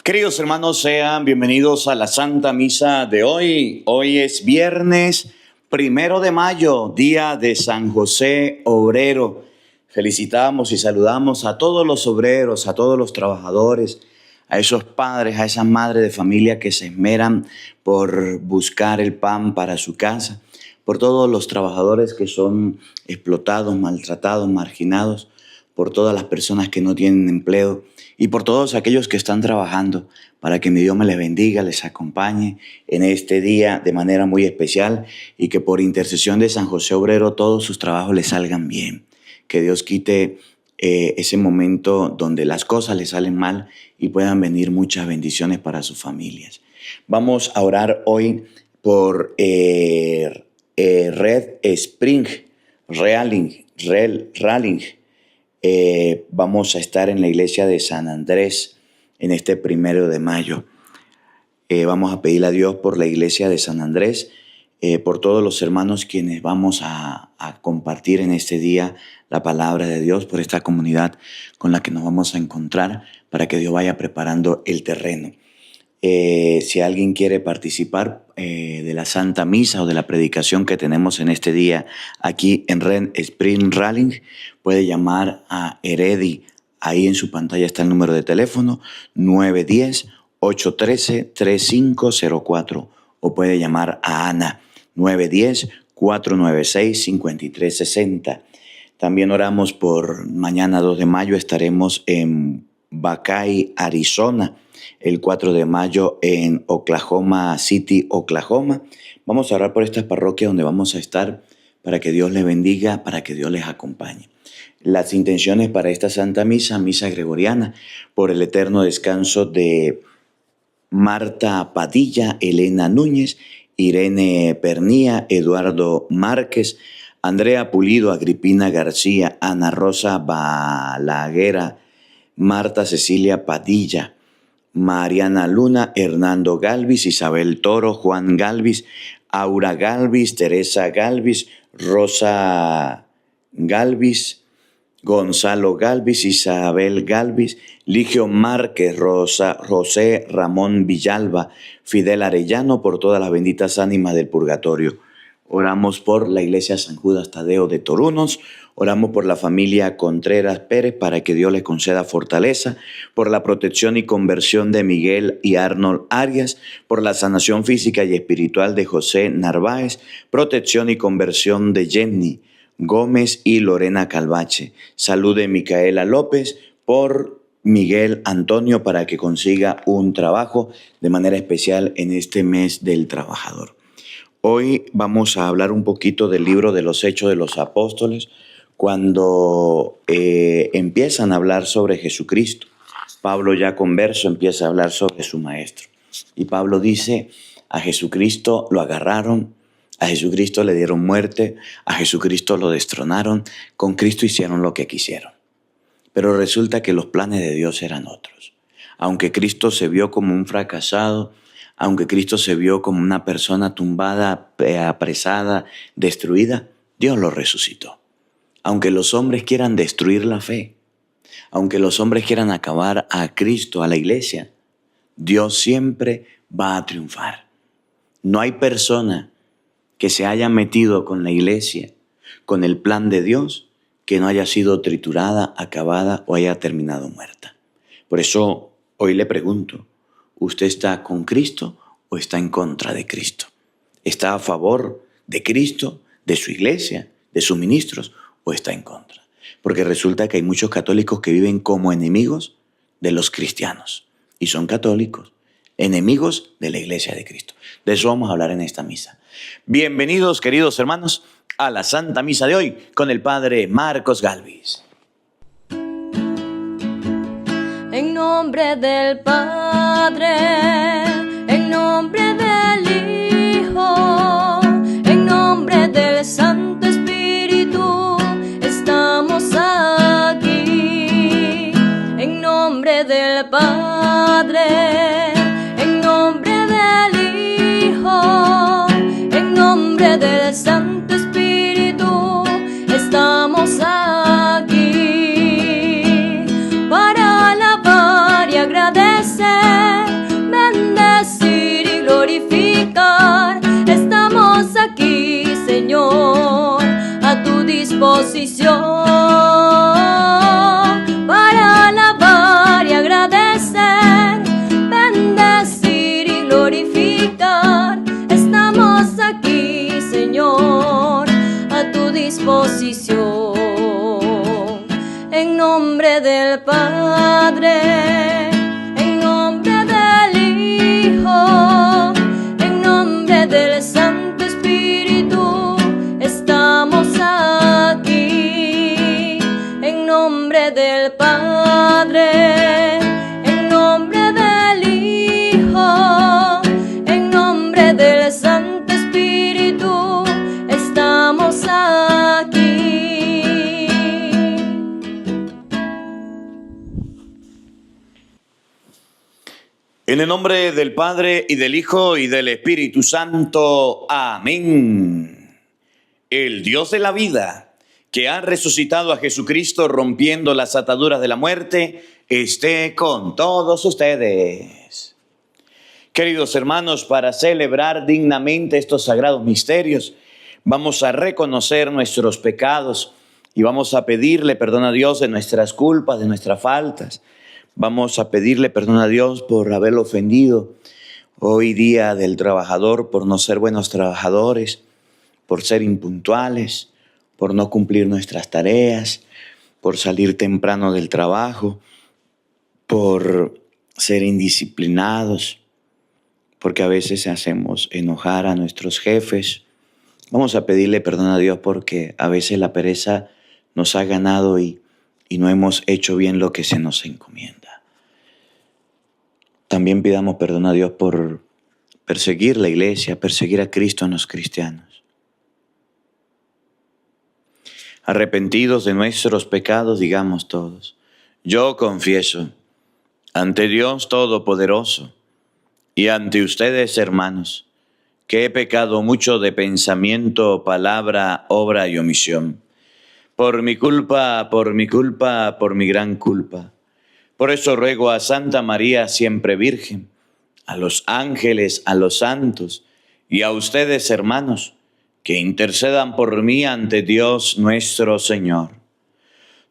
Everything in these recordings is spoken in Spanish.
Queridos hermanos, sean bienvenidos a la Santa Misa de hoy. Hoy es viernes 1 de mayo, día de San José Obrero. Felicitamos y saludamos a todos los obreros, a todos los trabajadores, a esos padres, a esas madres de familia que se esmeran por buscar el pan para su casa, por todos los trabajadores que son explotados, maltratados, marginados, por todas las personas que no tienen empleo y por todos aquellos que están trabajando, para que mi Dios me les bendiga, les acompañe en este día de manera muy especial y que por intercesión de San José Obrero todos sus trabajos les salgan bien. Que Dios quite ese momento donde las cosas les salen mal y puedan venir muchas bendiciones para sus familias. Vamos a orar hoy por Red Spring Rallying. Vamos a estar en la iglesia de San Andrés en este 1 de mayo. Vamos a pedirle a Dios por la iglesia de San Andrés, por todos los hermanos quienes vamos a compartir en este día la palabra de Dios, por esta comunidad con la que nos vamos a encontrar, para que Dios vaya preparando el terreno. Si alguien quiere participar de la Santa Misa o de la predicación que tenemos en este día aquí en Red Spring Rallying, puede llamar a Heredi. Ahí en su pantalla está el número de teléfono 910-813-3504, o puede llamar a Ana 910-496-5360. También oramos por mañana 2 de mayo, estaremos en Buckeye, Arizona. El 4 de mayo en Oklahoma City, Oklahoma. Vamos a orar por estas parroquias donde vamos a estar, para que Dios les bendiga, para que Dios les acompañe. Las intenciones para esta Santa Misa, Misa Gregoriana, por el eterno descanso de Marta Padilla, Elena Núñez, Irene Pernía, Eduardo Márquez, Andrea Pulido, Agripina García, Ana Rosa Balaguera, Marta Cecilia Padilla, Mariana Luna, Hernando Galvis, Isabel Toro, Juan Galvis, Aura Galvis, Teresa Galvis, Rosa Galvis, Gonzalo Galvis, Isabel Galvis, Ligio Márquez, José Ramón Villalba, Fidel Arellano, por todas las benditas ánimas del purgatorio. Oramos por la iglesia San Judas Tadeo de Torunos. Oramos por la familia Contreras Pérez, para que Dios les conceda fortaleza, por la protección y conversión de Miguel y Arnold Arias, por la sanación física y espiritual de José Narváez, protección y conversión de Jenny Gómez y Lorena Calvache, salud de Micaela López, por Miguel Antonio, para que consiga un trabajo de manera especial en este mes del trabajador. Hoy vamos a hablar un poquito del libro de los Hechos de los Apóstoles, cuando empiezan a hablar sobre Jesucristo. Pablo, ya converso, empieza a hablar sobre su maestro. Y Pablo dice, a Jesucristo lo agarraron, a Jesucristo le dieron muerte, a Jesucristo lo destronaron, con Cristo hicieron lo que quisieron. Pero resulta que los planes de Dios eran otros. Aunque Cristo se vio como un fracasado, aunque Cristo se vio como una persona tumbada, apresada, destruida, Dios lo resucitó. Aunque los hombres quieran destruir la fe, aunque los hombres quieran acabar a Cristo, a la iglesia, Dios siempre va a triunfar. No hay persona que se haya metido con la iglesia, con el plan de Dios, que no haya sido triturada, acabada o haya terminado muerta. Por eso hoy le pregunto, ¿usted está con Cristo o está en contra de Cristo? ¿Está a favor de Cristo, de su iglesia, de sus ministros, o está en contra? Porque resulta que hay muchos católicos que viven como enemigos de los cristianos y son católicos, enemigos de la iglesia de Cristo. De eso vamos a hablar en esta misa. Bienvenidos, queridos hermanos, a la Santa Misa de hoy con el Padre Marcos Galvis. En nombre del Padre, en nombre del Hijo, en nombre del Santo Espíritu, estamos aquí. En nombre del Padre, en nombre del Hijo, en nombre del Santo Espíritu, estamos aquí. Para alabar y agradecer disposición para alabar y agradecer, bendecir y glorificar. Estamos aquí, Señor, a tu disposición. En nombre del Padre, en nombre del Hijo, en nombre del Santo Espíritu, estamos aquí. En nombre del Padre, en nombre del Hijo, en nombre del Santo Espíritu, estamos aquí. En el nombre del Padre, y del Hijo, y del Espíritu Santo. Amén. El Dios de la vida, que ha resucitado a Jesucristo rompiendo las ataduras de la muerte, esté con todos ustedes. Queridos hermanos, para celebrar dignamente estos sagrados misterios, vamos a reconocer nuestros pecados y vamos a pedirle perdón a Dios de nuestras culpas, de nuestras faltas. Vamos a pedirle perdón a Dios por haberlo ofendido hoy día del trabajador, por no ser buenos trabajadores, por ser impuntuales, por no cumplir nuestras tareas, por salir temprano del trabajo, por ser indisciplinados, porque a veces hacemos enojar a nuestros jefes. Vamos a pedirle perdón a Dios porque a veces la pereza nos ha ganado y no hemos hecho bien lo que se nos encomienda. También pidamos perdón a Dios por perseguir la iglesia, perseguir a Cristo en los cristianos. Arrepentidos de nuestros pecados, digamos todos: yo confieso ante Dios Todopoderoso y ante ustedes, hermanos, que he pecado mucho de pensamiento, palabra, obra y omisión. Por mi culpa, por mi gran culpa. Por eso ruego a Santa María, siempre Virgen, a los ángeles, a los santos y a ustedes, hermanos, que intercedan por mí ante Dios nuestro Señor.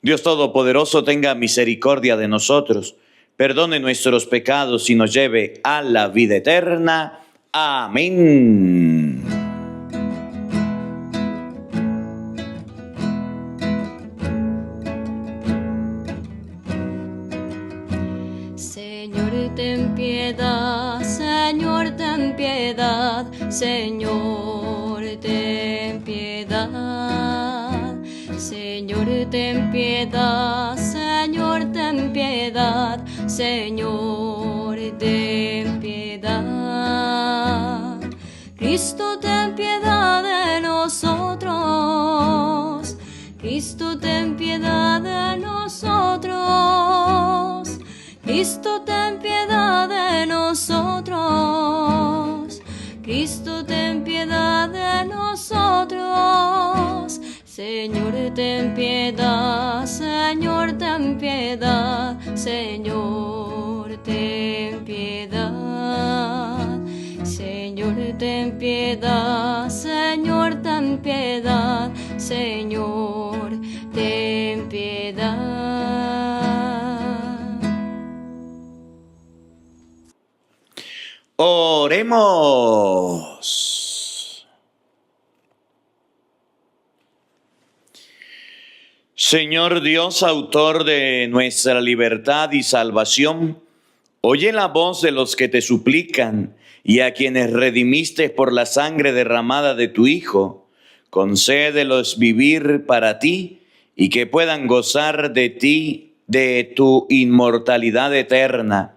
Dios Todopoderoso tenga misericordia de nosotros, perdone nuestros pecados y nos lleve a la vida eterna. Amén. Señor, ten piedad, Señor, ten piedad, Señor, ten piedad. Señor, ten piedad, Señor, ten piedad, Señor, ten piedad. Cristo, ten piedad de nosotros. Cristo, ten piedad de nosotros. Cristo, ten piedad de nosotros. Cristo, ten piedad de nosotros. Señor, ten piedad, Señor, ten piedad, Señor, ten piedad. Señor, ten piedad, Señor, ten piedad, Señor, ten piedad. Oremos. Señor Dios, autor de nuestra libertad y salvación, oye la voz de los que te suplican y a quienes redimiste por la sangre derramada de tu Hijo. Concédelos vivir para ti y que puedan gozar de ti, de tu inmortalidad eterna.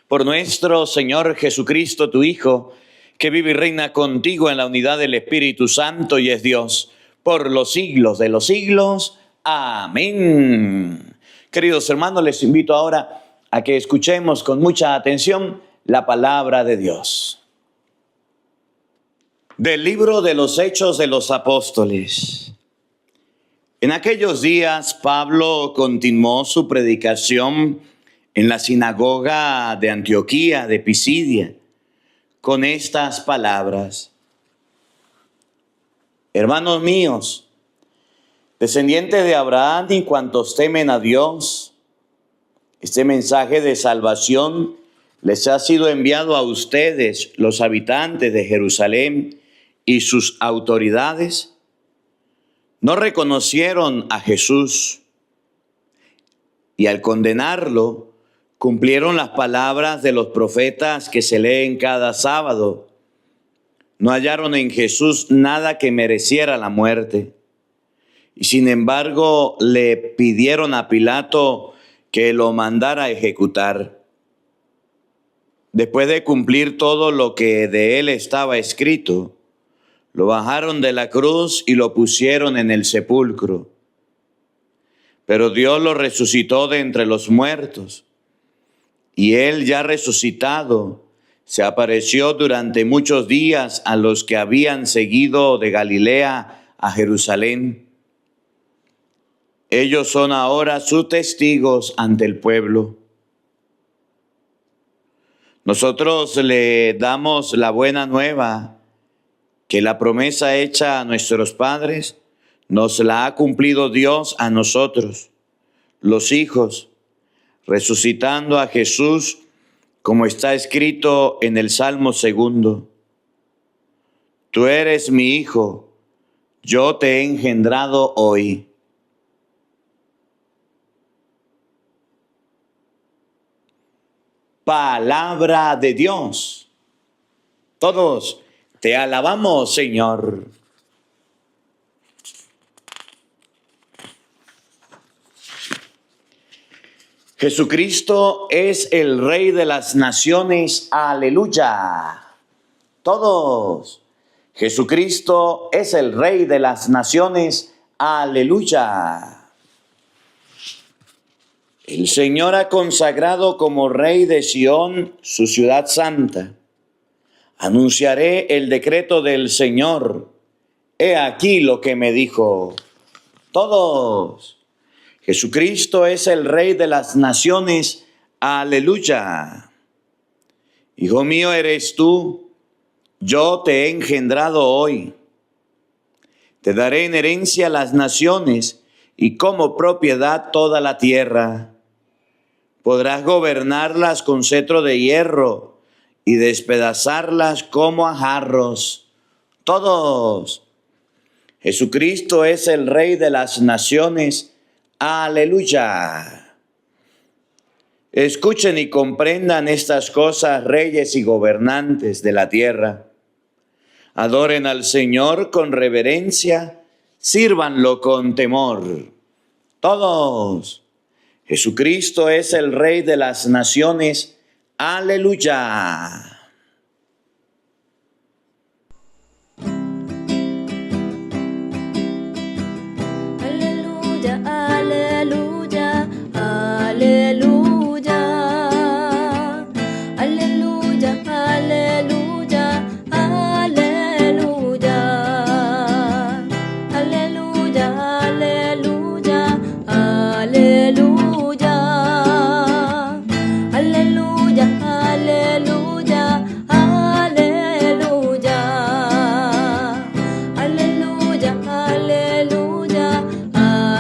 Por nuestro Señor Jesucristo, tu Hijo, que vive y reina contigo en la unidad del Espíritu Santo y es Dios por los siglos de los siglos. Amén. Queridos hermanos, les invito ahora a que escuchemos con mucha atención la palabra de Dios. Del libro de los Hechos de los Apóstoles. En aquellos días, Pablo continuó su predicación en la sinagoga de Antioquía de Pisidia con estas palabras: hermanos míos, Descendientes de Abraham y cuantos temen a Dios, este mensaje de salvación les ha sido enviado a ustedes, los habitantes de Jerusalén y sus autoridades. No reconocieron a Jesús y al condenarlo, cumplieron las palabras de los profetas que se leen cada sábado. No hallaron en Jesús nada que mereciera la muerte. Y sin embargo, le pidieron a Pilato que lo mandara a ejecutar. Después de cumplir todo lo que de él estaba escrito, lo bajaron de la cruz y lo pusieron en el sepulcro. Pero Dios lo resucitó de entre los muertos. Y él, ya resucitado, se apareció durante muchos días a los que habían seguido de Galilea a Jerusalén. Ellos son ahora sus testigos ante el pueblo. Nosotros le damos la buena nueva, que la promesa hecha a nuestros padres nos la ha cumplido Dios a nosotros, los hijos, resucitando a Jesús, como está escrito en el Salmo 2. Tú eres mi hijo, yo te he engendrado hoy. Palabra de Dios. Todos te alabamos, Señor. Jesucristo es el Rey de las naciones. Aleluya. Todos. Jesucristo es el Rey de las naciones. Aleluya. El Señor ha consagrado como Rey de Sión su ciudad santa. Anunciaré el decreto del Señor. He aquí lo que me dijo. Todos. Jesucristo es el Rey de las naciones. Aleluya. Hijo mío eres tú. Yo te he engendrado hoy. Te daré en herencia las naciones y como propiedad toda la tierra. Podrás gobernarlas con cetro de hierro y despedazarlas como a jarros. Todos. Jesucristo es el Rey de las naciones. Aleluya. Escuchen y comprendan estas cosas, reyes y gobernantes de la tierra. Adoren al Señor con reverencia, sírvanlo con temor. Todos. Jesucristo es el Rey de las naciones. Aleluya. Aleluya, aleluya, aleluya. Aleluya, aleluya, aleluya. Aleluya, aleluya, aleluya. Aleluya, aleluya, aleluya. Aleluya, aleluya,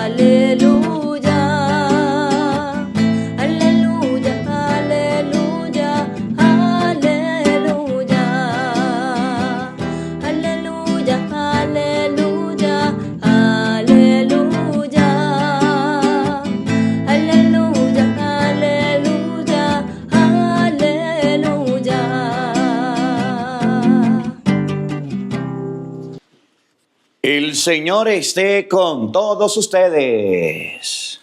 aleluya. Aleluya, aleluya, aleluya. Aleluya, aleluya, aleluya. Aleluya, aleluya, aleluya. El Señor esté con todos ustedes.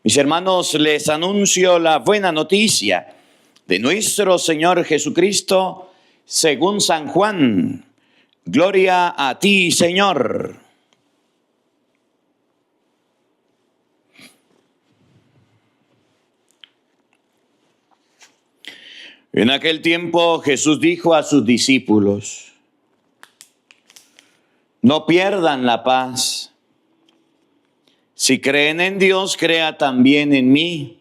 Mis hermanos, les anuncio la buena noticia de nuestro Señor Jesucristo según San Juan. Gloria a ti, Señor. En aquel tiempo Jesús dijo a sus discípulos: no pierdan la paz. Si creen en Dios, crea también en mí.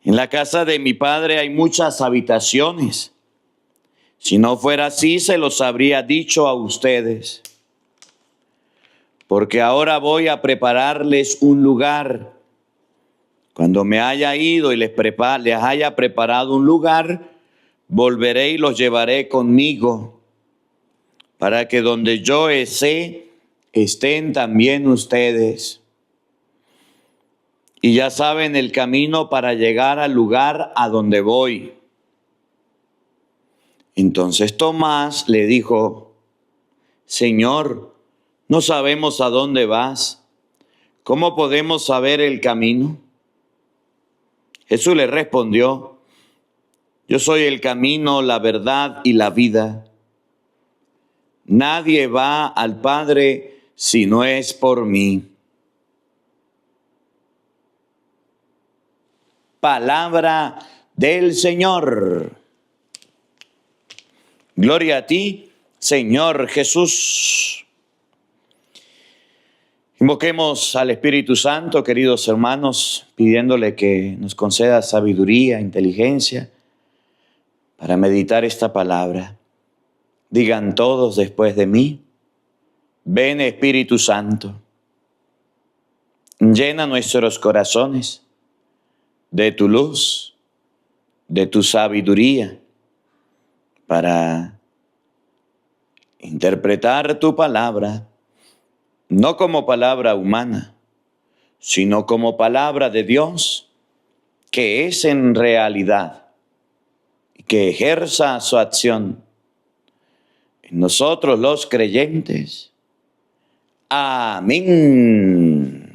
En la casa de mi Padre hay muchas habitaciones. Si no fuera así, se los habría dicho a ustedes. porque ahora voy a prepararles un lugar. Cuando me haya ido y les haya preparado un lugar, volveré y los llevaré conmigo, para que donde yo esté, estén también ustedes. Y ya saben el camino para llegar al lugar a donde voy. Entonces Tomás le dijo: Señor, no sabemos a dónde vas. ¿Cómo podemos saber el camino? Jesús le respondió: Yo soy el camino, la verdad y la vida. Nadie va al Padre si no es por mí. Palabra del Señor. Gloria a ti, Señor Jesús. Invoquemos al Espíritu Santo, queridos hermanos, pidiéndole que nos conceda sabiduría, inteligencia para meditar esta palabra. Digan todos después de mí: ven, Espíritu Santo, llena nuestros corazones de tu luz, de tu sabiduría, para interpretar tu palabra, no como palabra humana, sino como palabra de Dios, que es en realidad, y que ejerza su acción en nosotros los creyentes. Amén.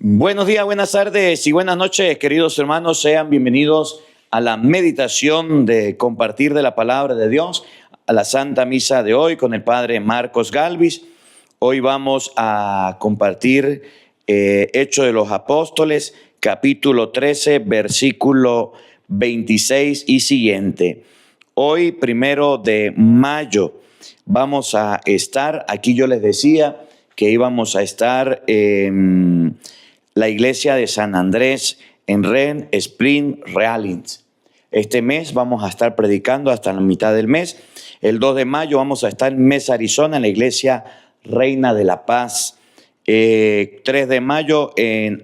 Buenos días, buenas tardes y buenas noches, queridos hermanos. Sean bienvenidos a la meditación de compartir de la palabra de Dios, a la Santa Misa de hoy con el Padre Marcos Galvis. Hoy vamos a compartir Hechos de los Apóstoles, capítulo 13, versículo 26 y siguiente. Hoy, 1 de mayo, vamos a estar, aquí yo les decía que íbamos a estar en la iglesia de San Andrés en Ren Spring Realins. Este mes vamos a estar predicando hasta la mitad del mes. El 2 de mayo vamos a estar en Mesa, Arizona, en la iglesia Reina de la Paz. 3 de mayo en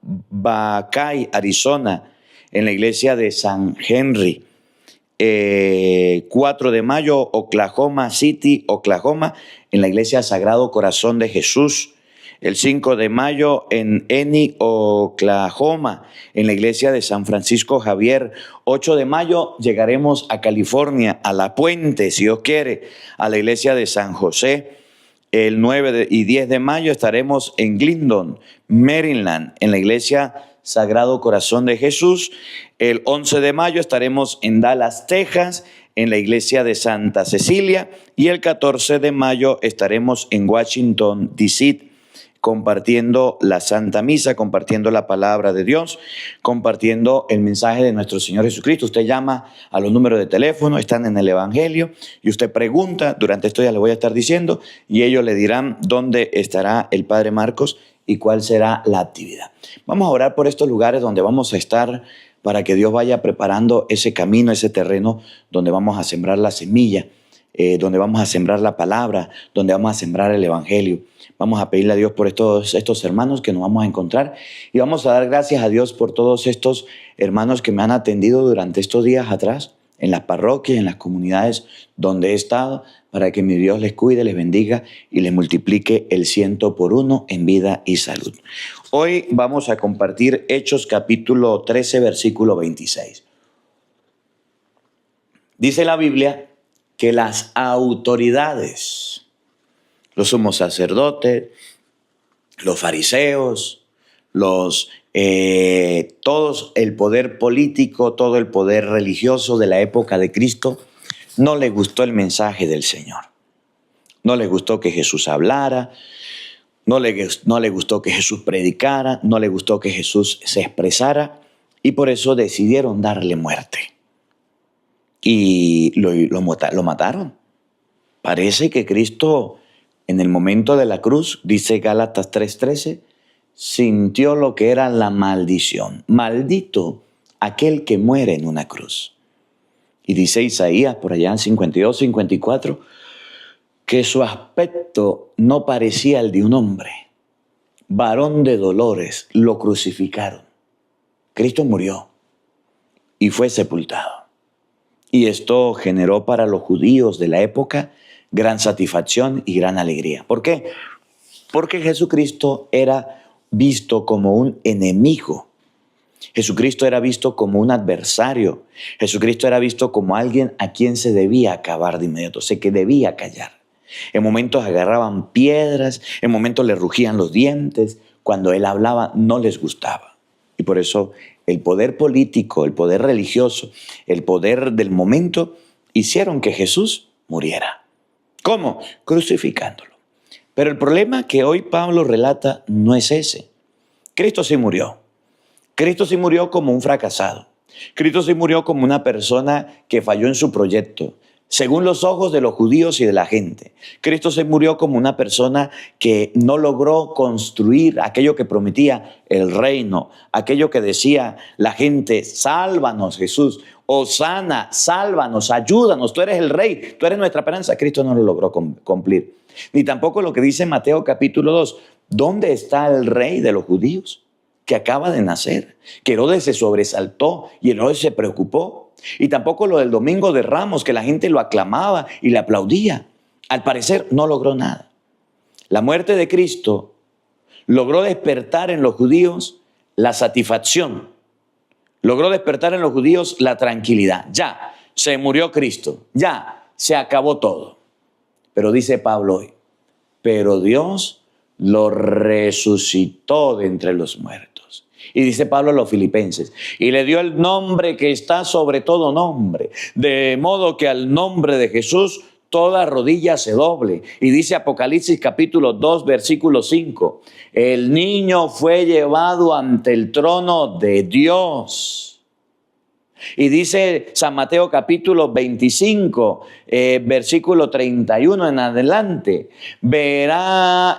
Buckeye, Arizona, en la iglesia de San Henry. 4 de mayo, Oklahoma City, Oklahoma, en la iglesia Sagrado Corazón de Jesús. El 5 de mayo en Enid, Oklahoma, en la iglesia de San Francisco Javier. 8 de mayo llegaremos a California, a La Puente, si Dios quiere, a la iglesia de San José. El 9 y 10 de mayo estaremos en Glendon, Maryland, en la iglesia Sagrado Corazón de Jesús. El 11 de mayo estaremos en Dallas, Texas, en la iglesia de Santa Cecilia. Y el 14 de mayo estaremos en Washington, D.C., compartiendo la Santa Misa, compartiendo la palabra de Dios, compartiendo el mensaje de nuestro Señor Jesucristo. Usted llama a los números de teléfono, están en el Evangelio, y usted pregunta, durante esto ya le voy a estar diciendo, y ellos le dirán dónde estará el Padre Marcos y cuál será la actividad. Vamos a orar por estos lugares donde vamos a estar, para que Dios vaya preparando ese camino, ese terreno donde vamos a sembrar la semilla, donde vamos a sembrar la palabra, donde vamos a sembrar el Evangelio. Vamos a pedirle a Dios por estos hermanos que nos vamos a encontrar, y vamos a dar gracias a Dios por todos estos hermanos que me han atendido durante estos días atrás, en las parroquias, en las comunidades donde he estado, para que mi Dios les cuide, les bendiga y les multiplique el 100 por 1 en vida y salud. Hoy vamos a compartir Hechos capítulo 13, versículo 26. Dice la Biblia que las autoridades, los sumos sacerdotes, los fariseos, todos el poder político, todo el poder religioso de la época de Cristo, no les gustó el mensaje del Señor. No les gustó que Jesús hablara, no les gustó que Jesús predicara, no les gustó que Jesús se expresara, y por eso decidieron darle muerte. Y lo mataron. Parece que Cristo, en el momento de la cruz, dice Gálatas 3:13, sintió lo que era la maldición. Maldito aquel que muere en una cruz. Y dice Isaías, por allá en 52, 54, que su aspecto no parecía el de un hombre. Varón de dolores, lo crucificaron. Cristo murió y fue sepultado. Y esto generó para los judíos de la época gran satisfacción y gran alegría. ¿Por qué? Porque Jesucristo era visto como un enemigo. Jesucristo era visto como un adversario. Jesucristo era visto como alguien a quien se debía acabar de inmediato, que debía callar. En momentos agarraban piedras, en momentos le rugían los dientes. Cuando él hablaba no les gustaba. Y por eso el poder político, el poder religioso, el poder del momento hicieron que Jesús muriera. ¿Cómo? Crucificándolo. Pero el problema que hoy Pablo relata no es ese. Cristo sí murió. Cristo sí murió como un fracasado. Cristo sí murió como una persona que falló en su proyecto, según los ojos de los judíos y de la gente. Cristo se murió como una persona que no logró construir aquello que prometía el reino, aquello que decía la gente: sálvanos, Jesús, hosana, sálvanos, ayúdanos, tú eres el rey, tú eres nuestra esperanza. Cristo no lo logró cumplir. Ni tampoco lo que dice Mateo capítulo 2, ¿dónde está el rey de los judíos que acaba de nacer? Que Herodes se sobresaltó y Herodes se preocupó. Y tampoco lo del Domingo de Ramos, que la gente lo aclamaba y le aplaudía. Al parecer no logró nada. La muerte de Cristo logró despertar en los judíos la satisfacción. Logró despertar en los judíos la tranquilidad. Ya, se murió Cristo. Ya, se acabó todo. Pero dice Pablo hoy, pero Dios lo resucitó de entre los muertos. Y dice Pablo a los filipenses, y le dio el nombre que está sobre todo nombre, de modo que al nombre de Jesús toda rodilla se doble. Y dice Apocalipsis capítulo 2, versículo 5, el niño fue llevado ante el trono de Dios. Y dice San Mateo capítulo 25, versículo 31 en adelante, vendrá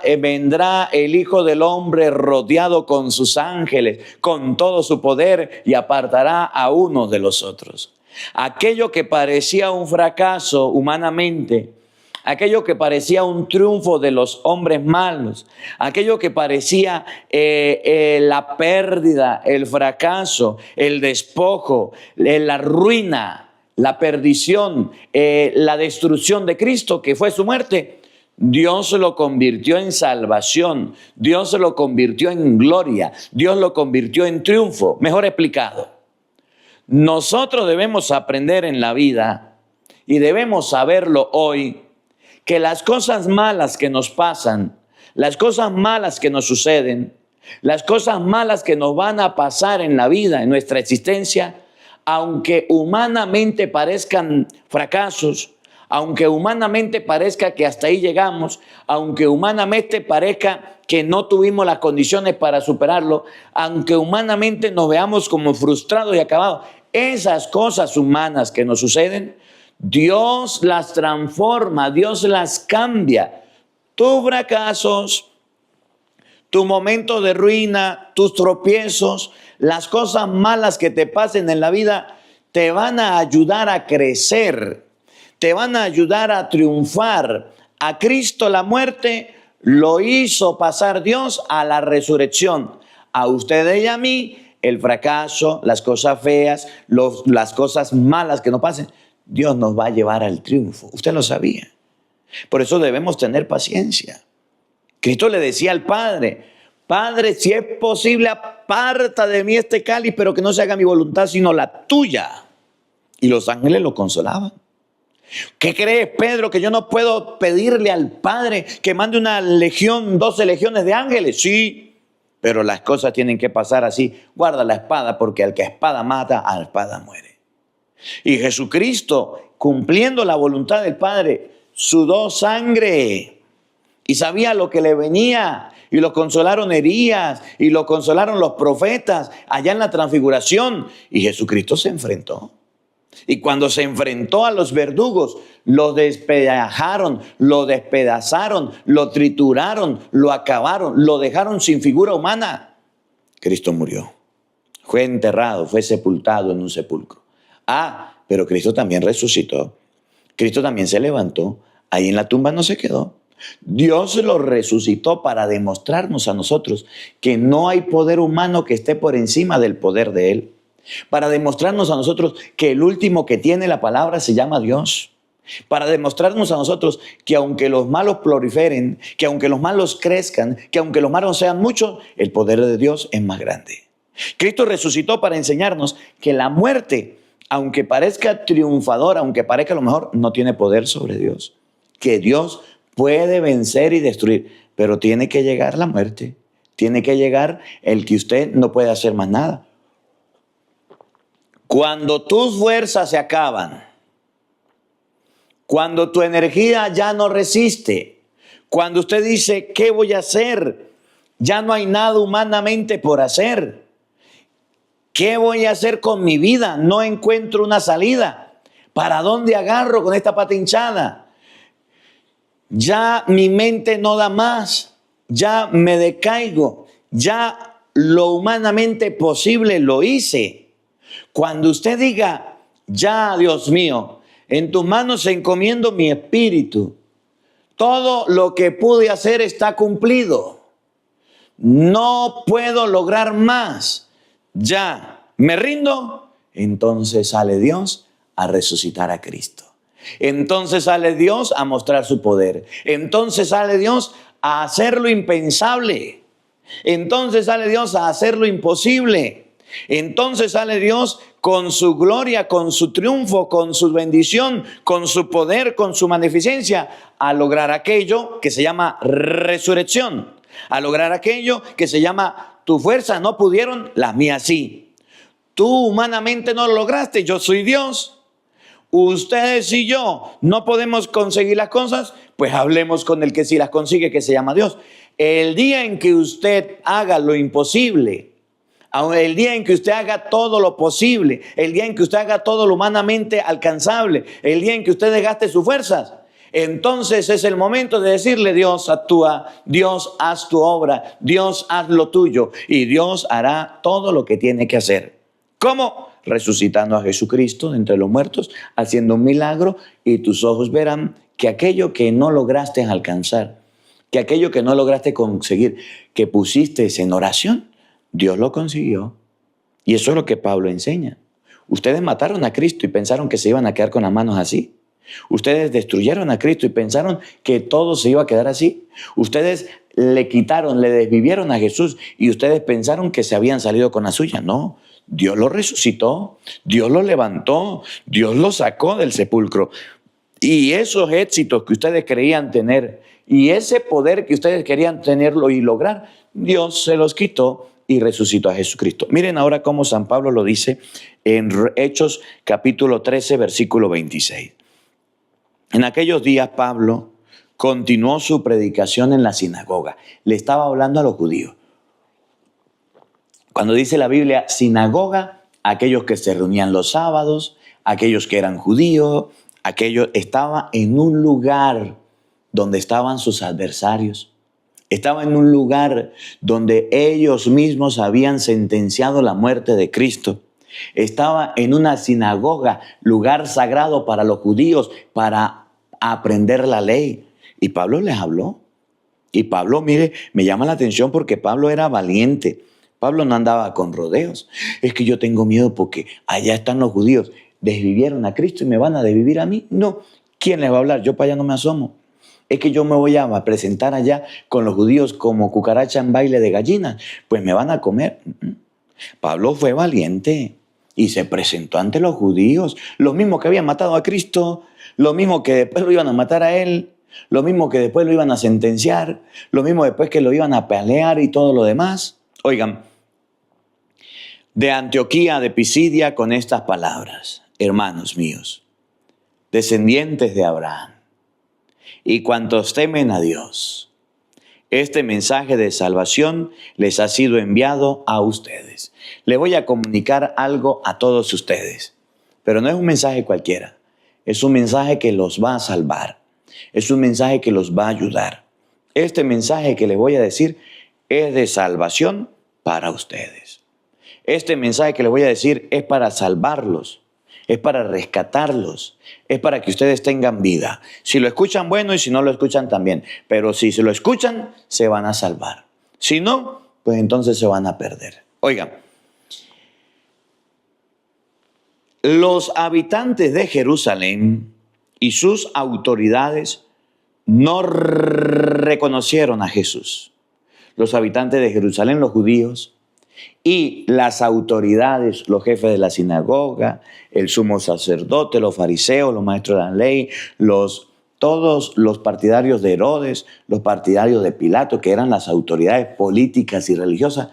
el Hijo del Hombre rodeado con sus ángeles, con todo su poder, y apartará a unos de los otros. Aquello que parecía un fracaso humanamente, aquello que parecía un triunfo de los hombres malos, aquello que parecía la pérdida, el fracaso, el despojo, la ruina, la perdición, la destrucción de Cristo, que fue su muerte, Dios lo convirtió en salvación, Dios lo convirtió en gloria, Dios lo convirtió en triunfo. Mejor explicado, nosotros debemos aprender en la vida y debemos saberlo hoy, que las cosas malas que nos pasan, las cosas malas que nos suceden, las cosas malas que nos van a pasar en la vida, en nuestra existencia, aunque humanamente parezcan fracasos, aunque humanamente parezca que hasta ahí llegamos, aunque humanamente parezca que no tuvimos las condiciones para superarlo, aunque humanamente nos veamos como frustrados y acabados, esas cosas humanas que nos suceden, Dios las transforma, Dios las cambia. Tus fracasos, tu momento de ruina, tus tropiezos, las cosas malas que te pasen en la vida, te van a ayudar a crecer, te van a ayudar a triunfar. A Cristo la muerte lo hizo pasar Dios a la resurrección. A ustedes y a mí, el fracaso, las cosas feas, las cosas malas que nos pasen, Dios nos va a llevar al triunfo. Usted lo sabía. Por eso debemos tener paciencia. Cristo le decía al Padre, Padre, si es posible, aparta de mí este cáliz, pero que no se haga mi voluntad, sino la tuya. Y los ángeles lo consolaban. ¿Qué crees, Pedro, que yo no puedo pedirle al Padre que mande una legión, 12 legiones de ángeles? Sí, pero las cosas tienen que pasar así. Guarda la espada, porque al que a espada mata, a espada muere. Y Jesucristo, cumpliendo la voluntad del Padre, sudó sangre y sabía lo que le venía, y lo consolaron Elías y lo consolaron los profetas allá en la transfiguración, y Jesucristo se enfrentó. Y cuando se enfrentó a los verdugos, lo despedajaron, lo despedazaron, lo trituraron, lo acabaron, lo dejaron sin figura humana. Cristo murió, fue enterrado, fue sepultado en un sepulcro. Pero Cristo también resucitó. Cristo también se levantó Ahí en la tumba no se quedó. Dios lo resucitó para demostrarnos a nosotros que no hay poder humano que esté por encima del poder de Él. Para demostrarnos a nosotros que el último que tiene la palabra se llama Dios. Para demostrarnos a nosotros que aunque los malos proliferen, que aunque los malos crezcan, que aunque los malos sean muchos, el poder de Dios es más grande. Cristo resucitó para enseñarnos que la muerte, aunque parezca triunfadora, aunque parezca lo mejor, no tiene poder sobre Dios. Que Dios puede vencer y destruir, pero tiene que llegar la muerte. Tiene que llegar el que usted no puede hacer más nada. Cuando tus fuerzas se acaban, cuando tu energía ya no resiste, cuando usted dice, ¿qué voy a hacer? Ya no hay nada humanamente por hacer. ¿Qué voy a hacer con mi vida? No encuentro una salida. ¿Para dónde agarro con esta pata hinchada? Ya mi mente no da más. Ya me decaigo. Ya lo humanamente posible lo hice. Cuando usted diga, ya Dios mío, en tus manos encomiendo mi espíritu. Todo lo que pude hacer está cumplido. No puedo lograr más. Ya me rindo. Entonces sale Dios a resucitar a Cristo. Entonces sale Dios a mostrar su poder. Entonces sale Dios a hacer lo impensable. Entonces sale Dios a hacer lo imposible. Entonces sale Dios con su gloria, con su triunfo, con su bendición, con su poder, con su magnificencia, a lograr aquello que se llama resurrección, a lograr aquello que se llama tus fuerzas no pudieron, las mías sí. Tú humanamente no lo lograste, yo soy Dios. Ustedes y yo no podemos conseguir las cosas, pues hablemos con el que sí las consigue, que se llama Dios. El día en que usted haga lo imposible, el día en que usted haga todo lo posible, el día en que usted haga todo lo humanamente alcanzable, el día en que usted desgaste sus fuerzas, entonces es el momento de decirle, Dios actúa, Dios haz tu obra, Dios haz lo tuyo y Dios hará todo lo que tiene que hacer. ¿Cómo? Resucitando a Jesucristo de entre los muertos, haciendo un milagro y tus ojos verán que aquello que no lograste alcanzar, que aquello que no lograste conseguir, que pusiste en oración, Dios lo consiguió. Y eso es lo que Pablo enseña. Ustedes mataron a Cristo y pensaron que se iban a quedar con las manos así. Ustedes destruyeron a Cristo y pensaron que todo se iba a quedar así. Ustedes le quitaron, le desvivieron a Jesús y ustedes pensaron que se habían salido con la suya. No, Dios lo resucitó, Dios lo levantó, Dios lo sacó del sepulcro. Y esos éxitos que ustedes creían tener y ese poder que ustedes querían tenerlo y lograr, Dios se los quitó y resucitó a Jesucristo. Miren ahora cómo San Pablo lo dice en Hechos capítulo 13, versículo 26. En aquellos días Pablo continuó su predicación en la sinagoga. Le estaba hablando a los judíos. Cuando dice la Biblia sinagoga, aquellos que se reunían los sábados, aquellos que eran judíos, aquellos estaba en un lugar donde estaban sus adversarios. Estaba en un lugar donde ellos mismos habían sentenciado la muerte de Cristo. Estaba en una sinagoga, lugar sagrado para los judíos, para aprender la ley. Y Pablo les habló. Y Pablo, mire, me llama la atención porque Pablo era valiente. Pablo no andaba con rodeos. Es que yo tengo miedo porque allá están los judíos. Desvivieron a Cristo y me van a desvivir a mí. No, ¿quién les va a hablar? Yo para allá no me asomo. Es que yo me voy a presentar allá con los judíos como cucaracha en baile de gallinas. Pues me van a comer. Pablo fue valiente y se presentó ante los judíos. Los mismos que habían matado a Cristo, los mismos que después lo iban a matar a él, los mismos que después lo iban a sentenciar, los mismos después que lo iban a pelear y todo lo demás. Oigan, de Antioquía, de Pisidia, con estas palabras: hermanos míos, descendientes de Abraham, y cuantos temen a Dios, este mensaje de salvación les ha sido enviado a ustedes. Les voy a comunicar algo a todos ustedes, pero no es un mensaje cualquiera. Es un mensaje que los va a salvar. Es un mensaje que los va a ayudar. Este mensaje que les voy a decir es de salvación para ustedes. Este mensaje que les voy a decir es para salvarlos. es para rescatarlos, es para que ustedes tengan vida. Si lo escuchan, bueno, y si no lo escuchan también. Pero si se lo escuchan, se van a salvar. Si no, pues entonces se van a perder. Oigan, los habitantes de Jerusalén y sus autoridades no reconocieron a Jesús. Los habitantes de Jerusalén, los judíos, y las autoridades, los jefes de la sinagoga, el sumo sacerdote, los fariseos, los maestros de la ley, todos los partidarios de Herodes, los partidarios de Pilato, que eran las autoridades políticas y religiosas,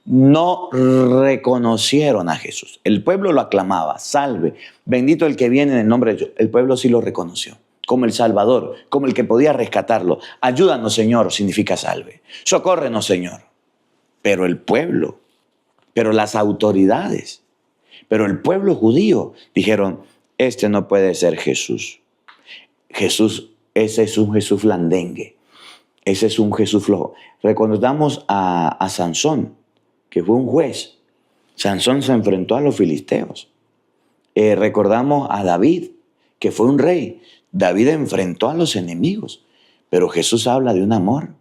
no reconocieron a Jesús. El pueblo lo aclamaba, salve, bendito el que viene en el nombre de Dios. El pueblo sí lo reconoció como el Salvador, como el que podía rescatarlo. Ayúdanos, Señor, significa salve. Socórrenos, Señor. Pero el pueblo, pero las autoridades, pero el pueblo judío dijeron, este no puede ser Jesús. Jesús, ese es un Jesús blandengue, ese es un Jesús flojo. Recordamos a Sansón, que fue un juez. Sansón se enfrentó a los filisteos. Recordamos a David, que fue un rey. David enfrentó a los enemigos, pero Jesús habla de un amor.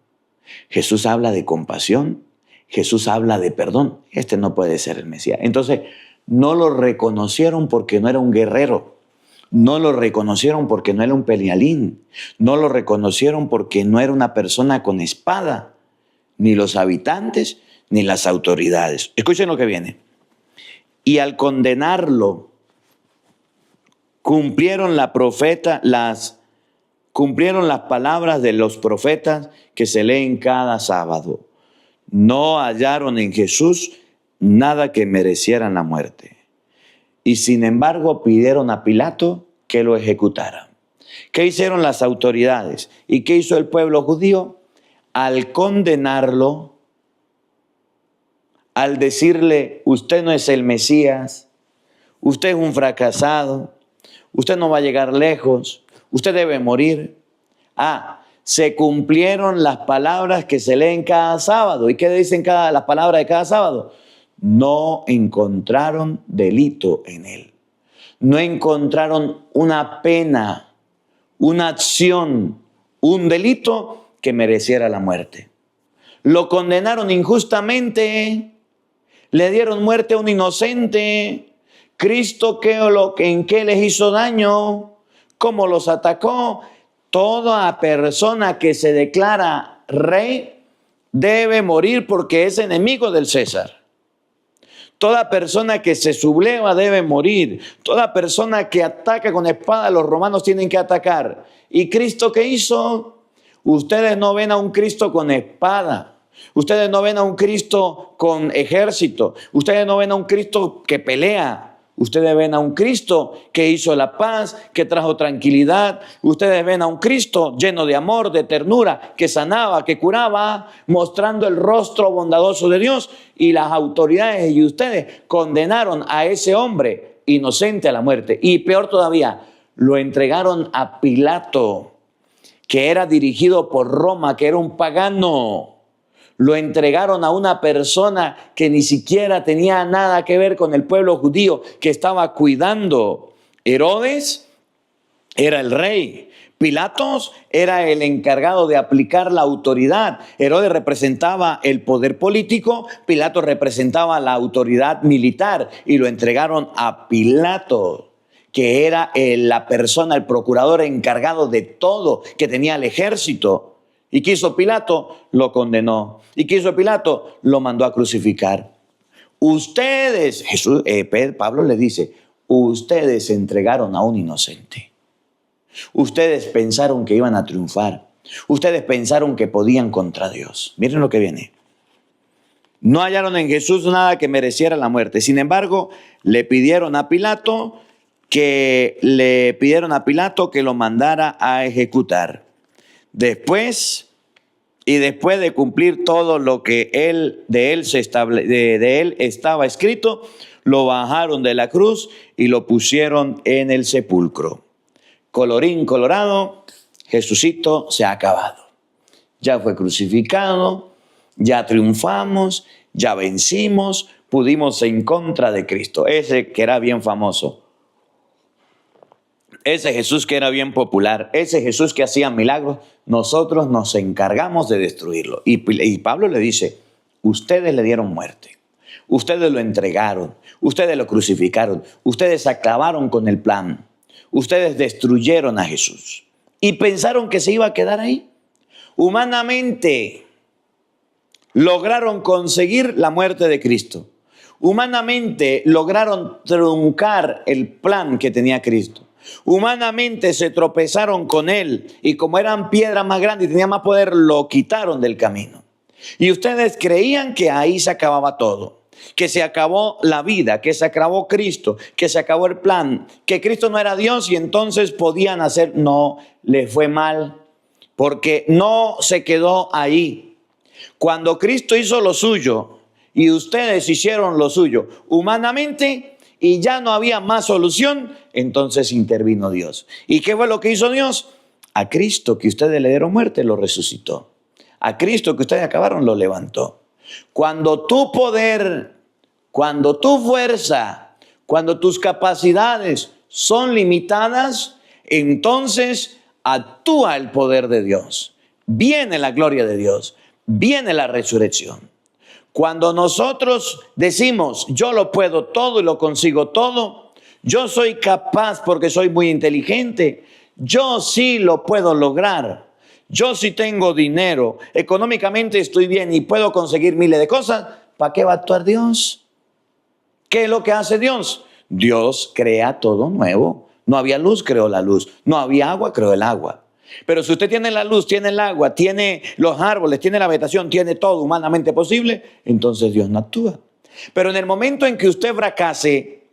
Jesús habla de compasión. Jesús habla de perdón. Este no puede ser el Mesías. Entonces, no lo reconocieron porque no era un guerrero. No lo reconocieron porque no era un pelealín. No lo reconocieron porque no era una persona con espada. Ni los habitantes, ni las autoridades. Escuchen lo que viene. Y al condenarlo, cumplieron las palabras de los profetas que se leen cada sábado. No hallaron en Jesús nada que mereciera la muerte. Y sin embargo pidieron a Pilato que lo ejecutara. ¿Qué hicieron las autoridades? ¿Y qué hizo el pueblo judío? Al condenarlo, al decirle, usted no es el Mesías, usted es un fracasado, usted no va a llegar lejos, usted debe morir. Se cumplieron las palabras que se leen cada sábado. ¿Y qué dicen las palabras de cada sábado? No encontraron delito en él. No encontraron una pena, una acción, un delito que mereciera la muerte. Lo condenaron injustamente, le dieron muerte a un inocente. Cristo, ¿en qué les hizo daño? ¿Cómo los atacó? Toda persona que se declara rey debe morir porque es enemigo del César. Toda persona que se subleva debe morir. Toda persona que ataca con espada, los romanos tienen que atacar. ¿Y Cristo qué hizo? Ustedes no ven a un Cristo con espada. Ustedes no ven a un Cristo con ejército. Ustedes no ven a un Cristo que pelea. Ustedes ven a un Cristo que hizo la paz, que trajo tranquilidad. Ustedes ven a un Cristo lleno de amor, de ternura, que sanaba, que curaba, mostrando el rostro bondadoso de Dios. Y las autoridades y ustedes condenaron a ese hombre inocente a la muerte. Y peor todavía, lo entregaron a Pilato, que era dirigido por Roma, que era un pagano. Lo entregaron a una persona que ni siquiera tenía nada que ver con el pueblo judío que estaba cuidando. Herodes era el rey. Pilatos era el encargado de aplicar la autoridad. Herodes representaba el poder político, Pilato representaba la autoridad militar y lo entregaron a Pilato, que era la persona, el procurador encargado de todo, que tenía el ejército. ¿Y qué hizo Pilato? Lo condenó. ¿Y qué hizo Pilato? Lo mandó a crucificar. Ustedes, Pablo le dice, ustedes entregaron a un inocente. Ustedes pensaron que iban a triunfar. Ustedes pensaron que podían contra Dios. Miren lo que viene. No hallaron en Jesús nada que mereciera la muerte. Sin embargo, le pidieron a Pilato que lo mandara a ejecutar. Después de cumplir todo lo que de él estaba escrito, lo bajaron de la cruz y lo pusieron en el sepulcro. Colorín colorado, Jesucito se ha acabado. Ya fue crucificado, ya triunfamos, ya vencimos, pudimos en contra de Cristo. Ese que era bien famoso. ese Jesús que era bien popular, ese Jesús que hacía milagros, nosotros nos encargamos de destruirlo. Y Pablo le dice, ustedes le dieron muerte, ustedes lo entregaron, ustedes lo crucificaron, ustedes acabaron con el plan, ustedes destruyeron a Jesús y pensaron que se iba a quedar ahí. Humanamente lograron conseguir la muerte de Cristo. Humanamente lograron truncar el plan que tenía Cristo. Humanamente se tropezaron con él y como eran piedras más grandes y tenían más poder, lo quitaron del camino. Y ustedes creían que ahí se acababa todo, que se acabó la vida, que se acabó Cristo, que se acabó el plan, que Cristo no era Dios y entonces podían hacer. No, les fue mal, porque no se quedó ahí. Cuando Cristo hizo lo suyo y ustedes hicieron lo suyo humanamente y ya no había más solución, entonces intervino Dios. ¿Y qué fue lo que hizo Dios? A Cristo que ustedes le dieron muerte, lo resucitó. A Cristo que ustedes acabaron, lo levantó. Cuando tu poder, cuando tu fuerza, cuando tus capacidades son limitadas, entonces actúa el poder de Dios. Viene la gloria de Dios. Viene la resurrección. Cuando nosotros decimos, yo lo puedo todo y lo consigo todo, yo soy capaz porque soy muy inteligente, yo sí lo puedo lograr, yo sí tengo dinero, económicamente estoy bien y puedo conseguir miles de cosas, ¿para qué va a actuar Dios? ¿Qué es lo que hace Dios? Dios crea todo nuevo. No había luz, creó la luz. No había agua, creó el agua. Pero si usted tiene la luz, tiene el agua, tiene los árboles, tiene la vegetación, tiene todo humanamente posible, entonces Dios no actúa. Pero en el momento en que usted fracase,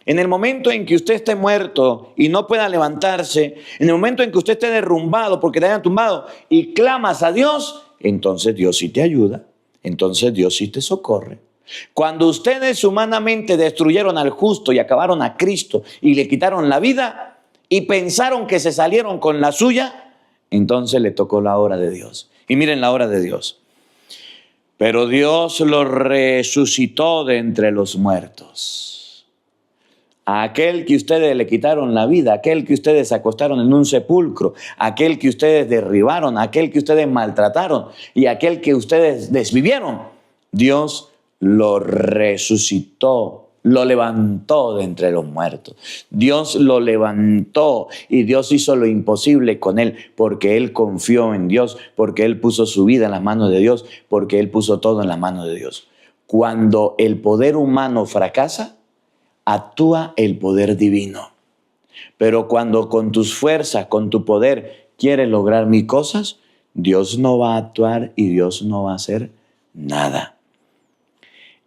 en el momento en que usted esté muerto y no pueda levantarse, en el momento en que usted esté derrumbado porque te hayan tumbado y clamas a Dios, entonces Dios sí te ayuda, entonces Dios sí te socorre. Cuando ustedes humanamente destruyeron al justo y acabaron a Cristo y le quitaron la vida y pensaron que se salieron con la suya, entonces le tocó la hora de Dios. Y miren la hora de Dios. Pero Dios lo resucitó de entre los muertos. A aquel que ustedes le quitaron la vida, aquel que ustedes acostaron en un sepulcro, aquel que ustedes derribaron, aquel que ustedes maltrataron y aquel que ustedes desvivieron, Dios lo resucitó. Lo levantó de entre los muertos. Dios lo levantó y Dios hizo lo imposible con él porque él confió en Dios, porque él puso su vida en las manos de Dios, porque él puso todo en las manos de Dios. Cuando el poder humano fracasa, actúa el poder divino. Pero cuando con tus fuerzas, con tu poder quieres lograr mil cosas, Dios no va a actuar y Dios no va a hacer nada.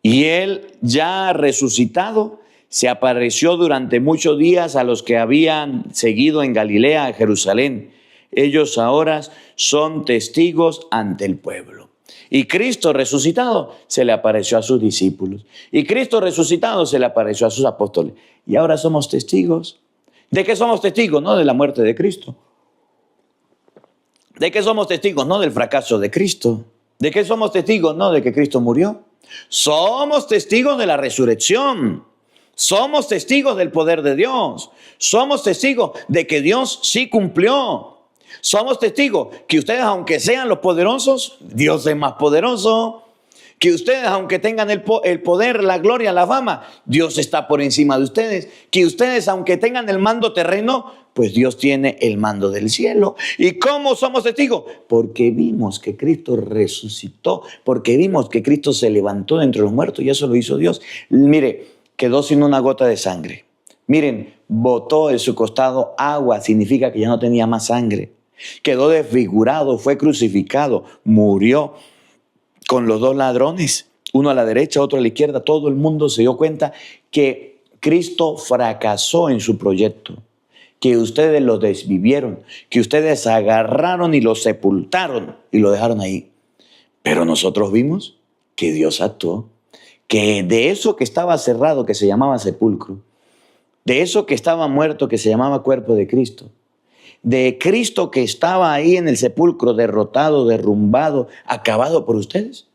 Y él, ya resucitado, se apareció durante muchos días a los que habían seguido en Galilea, en Jerusalén. Ellos ahora son testigos ante el pueblo. Y Cristo resucitado se le apareció a sus discípulos. Y Cristo resucitado se le apareció a sus apóstoles. Y ahora somos testigos. ¿De qué somos testigos? No de la muerte de Cristo. ¿De qué somos testigos? No del fracaso de Cristo. ¿De qué somos testigos? No de que Cristo murió. Somos testigos de la resurrección. Somos testigos del poder de Dios. Somos testigos de que Dios sí cumplió. Somos testigos que ustedes, aunque sean los poderosos, Dios es más poderoso. Que ustedes, aunque tengan el poder, la gloria, la fama, Dios está por encima de ustedes. Que ustedes, aunque tengan el mando terreno, pues Dios tiene el mando del cielo. ¿Y cómo somos testigos? Porque vimos que Cristo resucitó, porque vimos que Cristo se levantó de entre los muertos y eso lo hizo Dios. Mire, quedó sin una gota de sangre. Miren, botó en su costado agua, significa que ya no tenía más sangre. Quedó desfigurado, fue crucificado, murió con los dos ladrones, uno a la derecha, otro a la izquierda. Todo el mundo se dio cuenta que Cristo fracasó en su proyecto, que ustedes lo desvivieron, que ustedes agarraron y lo sepultaron y lo dejaron ahí. Pero nosotros vimos que Dios actuó, que de eso que estaba cerrado, que se llamaba sepulcro, de eso que estaba muerto, que se llamaba cuerpo de Cristo, de Cristo que estaba ahí en el sepulcro, derrotado, derrumbado, acabado por ustedes,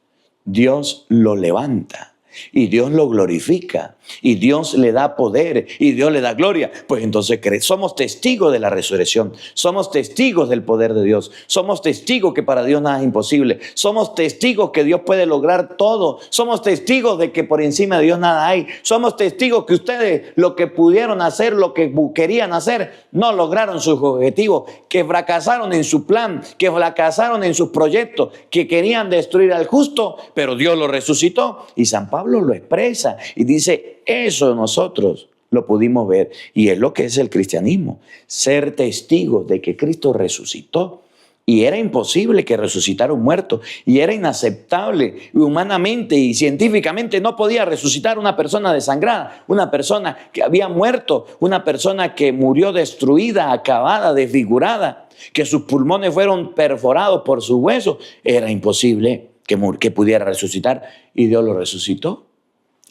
Dios lo levanta. y Dios lo glorifica, y Dios le da poder, y Dios le da gloria, pues entonces somos testigos de la resurrección, somos testigos del poder de Dios, somos testigos que para Dios nada es imposible, somos testigos que Dios puede lograr todo, somos testigos de que por encima de Dios nada hay, somos testigos que ustedes lo que pudieron hacer, lo que querían hacer, no lograron sus objetivos, que fracasaron en su plan, que fracasaron en sus proyectos, que querían destruir al justo, pero Dios lo resucitó. Y San Pablo lo expresa y dice, eso nosotros lo pudimos ver. Y es lo que es el cristianismo, ser testigos de que Cristo resucitó. Y era imposible que resucitara un muerto, y era inaceptable humanamente y científicamente. No podía resucitar una persona desangrada, una persona que había muerto, una persona que murió destruida, acabada, desfigurada, que sus pulmones fueron perforados por sus huesos. Era imposible que pudiera resucitar, y Dios lo resucitó.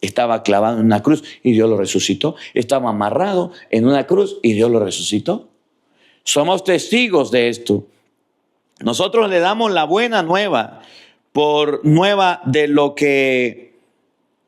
Estaba clavado en una cruz y Dios lo resucitó. Estaba amarrado en una cruz y Dios lo resucitó. Somos testigos de esto. Nosotros le damos la buena nueva por nueva de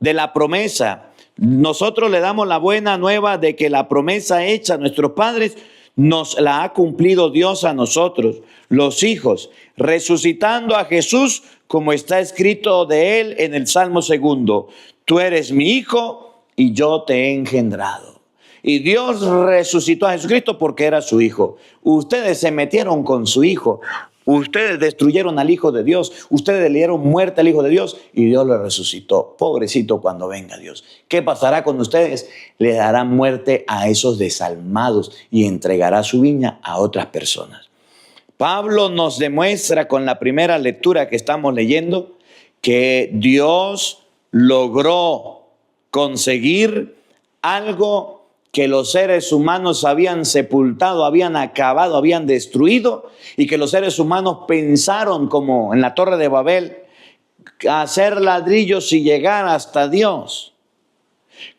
la promesa. Nosotros le damos la buena nueva de que la promesa hecha a nuestros padres nos la ha cumplido Dios a nosotros, los hijos, resucitando a Jesús, como está escrito de él en el Salmo 2. Tú eres mi hijo y yo te he engendrado. Y Dios resucitó a Jesucristo porque era su hijo. Ustedes se metieron con su hijo. Ustedes destruyeron al Hijo de Dios, ustedes le dieron muerte al Hijo de Dios y Dios lo resucitó. Pobrecito cuando venga Dios. ¿Qué pasará con ustedes? Le dará muerte a esos desalmados y entregará su viña a otras personas. Pablo nos demuestra con la primera lectura que estamos leyendo que Dios logró conseguir algo que los seres humanos habían sepultado, habían acabado, habían destruido, y que los seres humanos pensaron, como en la Torre de Babel, hacer ladrillos y llegar hasta Dios.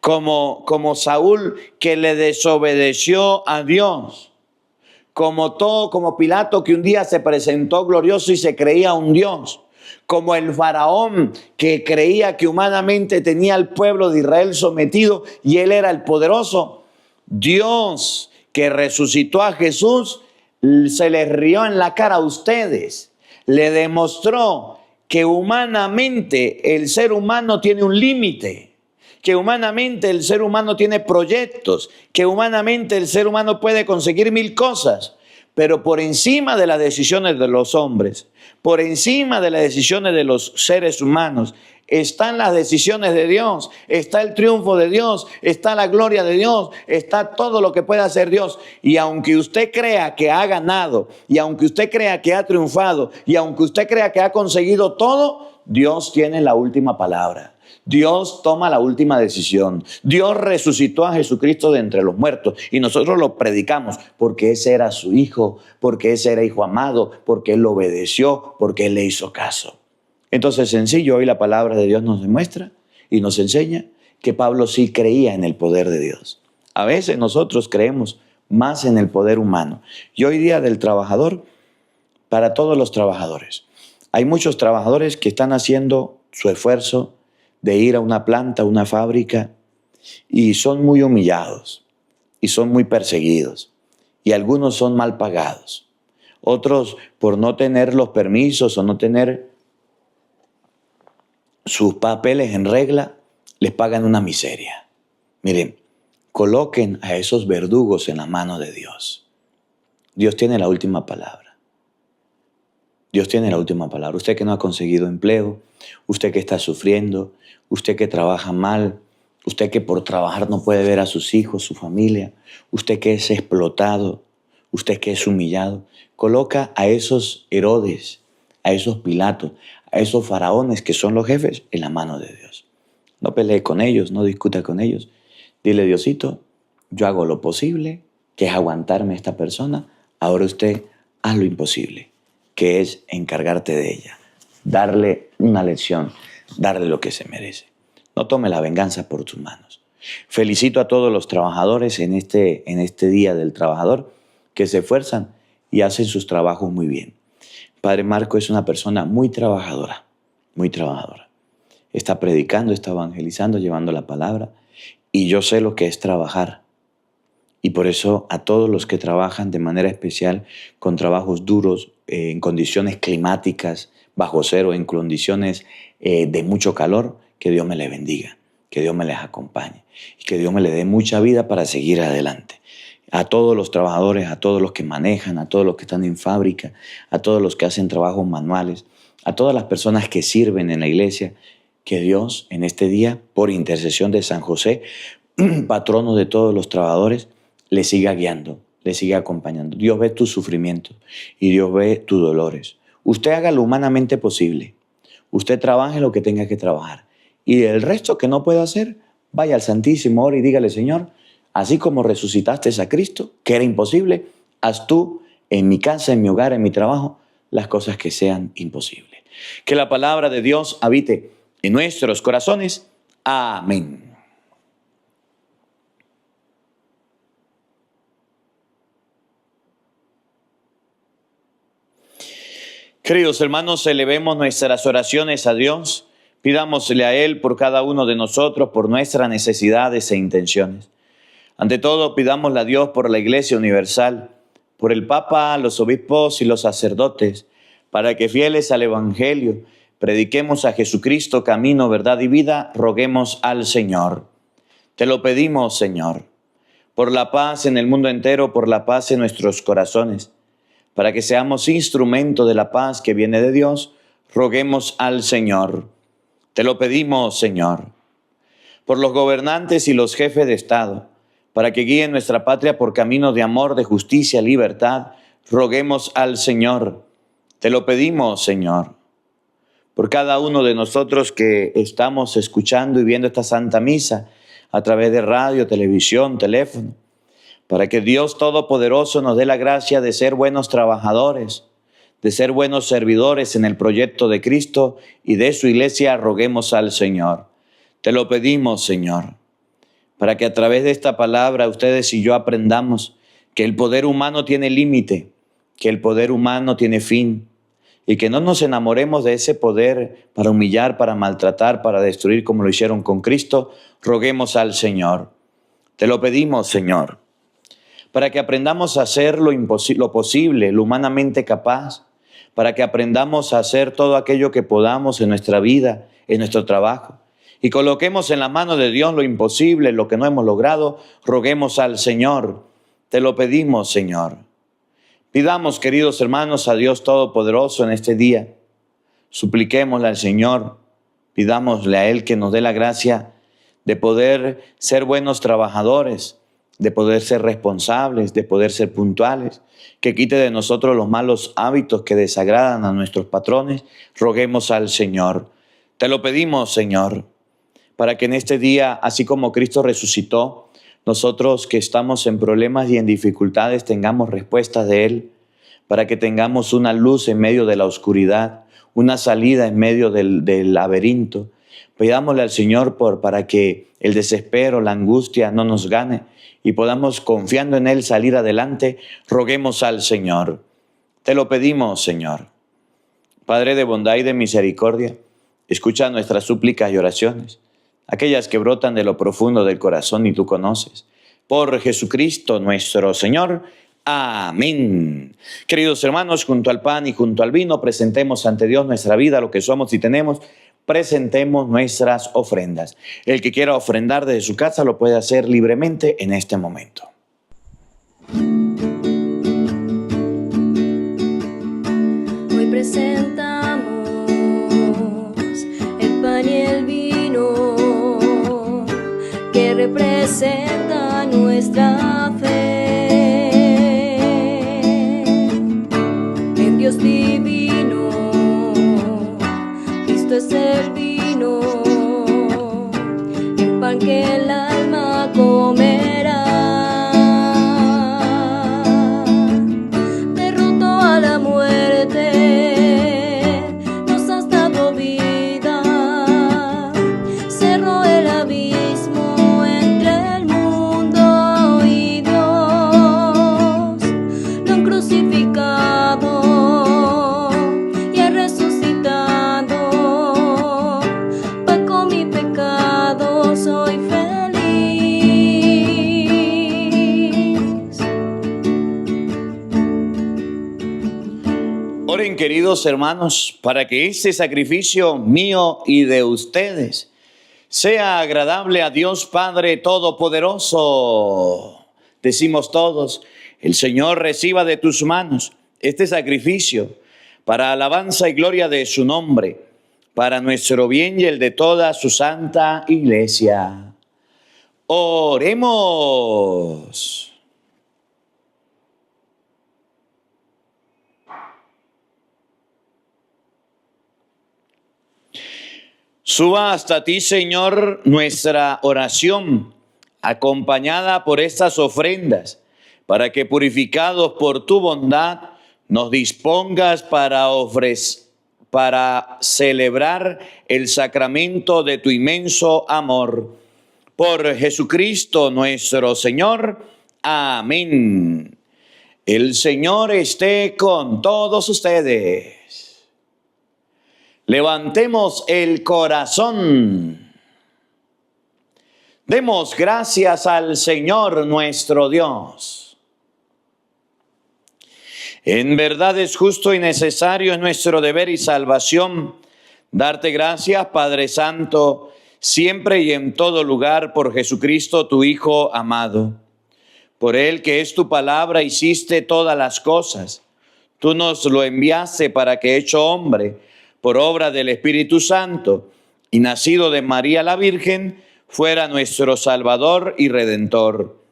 Como Saúl, que le desobedeció a Dios. Como Pilato, que un día se presentó glorioso y se creía un Dios. Como el faraón, que creía que humanamente tenía al pueblo de Israel sometido y él era el poderoso. Dios, que resucitó a Jesús, se les rió en la cara a ustedes. Le demostró que humanamente el ser humano tiene un límite, que humanamente el ser humano tiene proyectos, que humanamente el ser humano puede conseguir 1000 cosas, pero por encima de las decisiones de los hombres, por encima de las decisiones de los seres humanos, están las decisiones de Dios, está el triunfo de Dios, está la gloria de Dios, está todo lo que puede hacer Dios. Y aunque usted crea que ha ganado, y aunque usted crea que ha triunfado, y aunque usted crea que ha conseguido todo, Dios tiene la última palabra. Dios toma la última decisión. Dios resucitó a Jesucristo de entre los muertos y nosotros lo predicamos porque ese era su hijo, porque ese era hijo amado, porque él lo obedeció, porque él le hizo caso. Entonces, sencillo, hoy la palabra de Dios nos demuestra y nos enseña que Pablo sí creía en el poder de Dios. A veces nosotros creemos más en el poder humano. Y hoy día del trabajador, para todos los trabajadores. Hay muchos trabajadores que están haciendo su esfuerzo de ir a una planta, a una fábrica, y son muy humillados, y son muy perseguidos, y algunos son mal pagados. Otros, por no tener los permisos o no tener sus papeles en regla, les pagan una miseria. Miren, coloquen a esos verdugos en la mano de Dios. Dios tiene la última palabra. Dios tiene la última palabra. Usted que no ha conseguido empleo, usted que está sufriendo, usted que trabaja mal, usted que por trabajar no puede ver a sus hijos, su familia, usted que es explotado, usted que es humillado, coloca a esos Herodes, a esos Pilatos, a esos faraones que son los jefes en la mano de Dios. No pelee con ellos, no discuta con ellos. Dile, Diosito, yo hago lo posible, que es aguantarme a esta persona. Ahora usted haz lo imposible, que es encargarte de ella, darle una lección, darle lo que se merece. No tome la venganza por tus manos. Felicito a todos los trabajadores en este Día del Trabajador que se esfuerzan y hacen sus trabajos muy bien. Padre Marco es una persona muy trabajadora, muy trabajadora. está predicando, está evangelizando, llevando la palabra. Y yo sé lo que es trabajar. Y por eso a todos los que trabajan de manera especial con trabajos duros, en condiciones climáticas, bajo cero, en condiciones de mucho calor, que Dios me les bendiga, que Dios me les acompañe y que Dios me les dé mucha vida para seguir adelante. A todos los trabajadores, a todos los que manejan, a todos los que están en fábrica, a todos los que hacen trabajos manuales, a todas las personas que sirven en la iglesia, que Dios en este día, por intercesión de San José, patrono de todos los trabajadores, le siga guiando, le siga acompañando. Dios ve tus sufrimientos y Dios ve tus dolores. Usted haga lo humanamente posible. Usted trabaje lo que tenga que trabajar. Y el resto que no pueda hacer, vaya al Santísimo, ore y dígale: Señor, así como resucitaste a Cristo, que era imposible, haz tú en mi casa, en mi hogar, en mi trabajo, las cosas que sean imposibles. Que la palabra de Dios habite en nuestros corazones. Amén. Queridos hermanos, elevemos nuestras oraciones a Dios. Pidámosle a Él por cada uno de nosotros, por nuestras necesidades e intenciones. Ante todo, pidámosle a Dios por la Iglesia Universal, por el Papa, los obispos y los sacerdotes, para que fieles al Evangelio, prediquemos a Jesucristo, camino, verdad y vida. Roguemos al Señor. Te lo pedimos, Señor, por la paz en el mundo entero, por la paz en nuestros corazones, para que seamos instrumento de la paz que viene de Dios. Roguemos al Señor. Te lo pedimos, Señor, por los gobernantes y los jefes de Estado, para que guíen nuestra patria por caminos de amor, de justicia, libertad. Roguemos al Señor. Te lo pedimos, Señor, por cada uno de nosotros que estamos escuchando y viendo esta Santa Misa a través de radio, televisión, teléfono, para que Dios Todopoderoso nos dé la gracia de ser buenos trabajadores, de ser buenos servidores en el proyecto de Cristo y de su iglesia. Roguemos al Señor. Te lo pedimos, Señor, para que a través de esta palabra ustedes y yo aprendamos que el poder humano tiene límite, que el poder humano tiene fin, y que no nos enamoremos de ese poder para humillar, para maltratar, para destruir como lo hicieron con Cristo. Roguemos al Señor. Te lo pedimos, Señor, para que aprendamos a hacer lo posible, lo humanamente capaz, para que aprendamos a hacer todo aquello que podamos en nuestra vida, en nuestro trabajo, y coloquemos en la mano de Dios lo imposible, lo que no hemos logrado. Roguemos al Señor. Te lo pedimos, Señor. Pidamos, queridos hermanos, a Dios Todopoderoso en este día. Supliquémosle al Señor, pidámosle a Él que nos dé la gracia de poder ser buenos trabajadores, de poder ser responsables, de poder ser puntuales, que quite de nosotros los malos hábitos que desagradan a nuestros patrones. Roguemos al Señor. Te lo pedimos, Señor, para que en este día, así como Cristo resucitó, nosotros que estamos en problemas y en dificultades tengamos respuestas de Él, para que tengamos una luz en medio de la oscuridad, una salida en medio del laberinto. Pidámosle al Señor para que el desespero, la angustia no nos gane y podamos, confiando en Él, salir adelante. Roguemos al Señor. Te lo pedimos, Señor. Padre de bondad y de misericordia, escucha nuestras súplicas y oraciones, aquellas que brotan de lo profundo del corazón y tú conoces. Por Jesucristo nuestro Señor. Amén. Queridos hermanos, junto al pan y junto al vino, presentemos ante Dios nuestra vida, lo que somos y tenemos. Presentemos nuestras ofrendas. El que quiera ofrendar desde su casa lo puede hacer libremente en este momento. Hoy presentamos el pan y el vino que representa nuestra fe en Dios divino. Cristo es el vino, el pan que el alma comerá. Derrotó a la muerte, nos has dado vida, cerró el abismo entre el mundo y Dios. Lo han crucificado y ha resucitado para queridos hermanos, para que este sacrificio mío y de ustedes sea agradable a Dios Padre Todopoderoso. Decimos todos, el Señor reciba de tus manos este sacrificio para alabanza y gloria de su nombre, para nuestro bien y el de toda su santa iglesia. Oremos. Suba hasta ti, Señor, nuestra oración, acompañada por estas ofrendas, para que purificados por tu bondad nos dispongas para celebrar el sacramento de tu inmenso amor. Por Jesucristo nuestro Señor. Amén. El Señor esté con todos ustedes. Levantemos el corazón. Demos gracias al Señor nuestro Dios. En verdad es justo y necesario, es nuestro deber y salvación, darte gracias, Padre Santo, siempre y en todo lugar, por Jesucristo, tu Hijo amado. Por Él, que es tu palabra, hiciste todas las cosas. Tú nos lo enviaste para que, hecho hombre, por obra del Espíritu Santo, y nacido de María la Virgen, fuera nuestro Salvador y Redentor.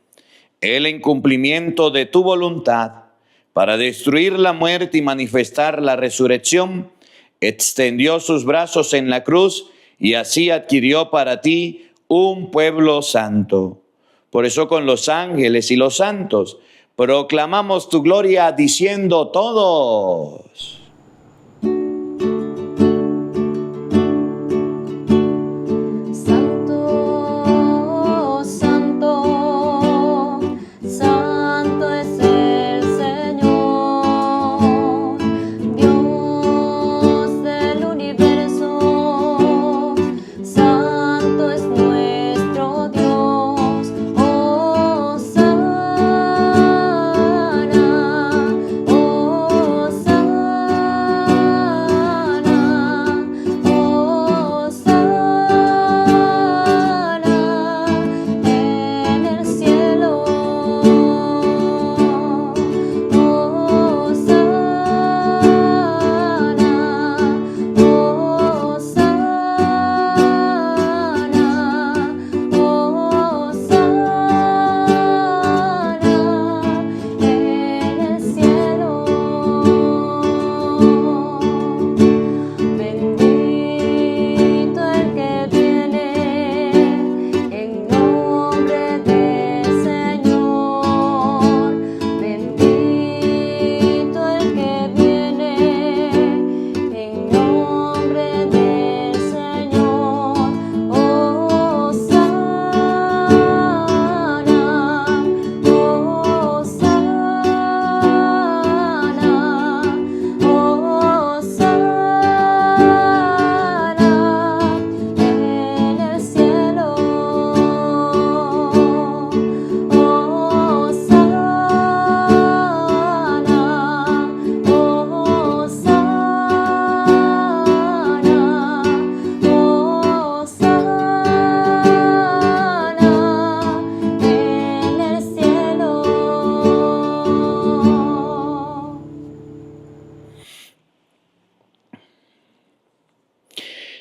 Él, en cumplimiento de tu voluntad, para destruir la muerte y manifestar la resurrección, extendió sus brazos en la cruz y así adquirió para ti un pueblo santo. Por eso con los ángeles y los santos proclamamos tu gloria diciendo todos: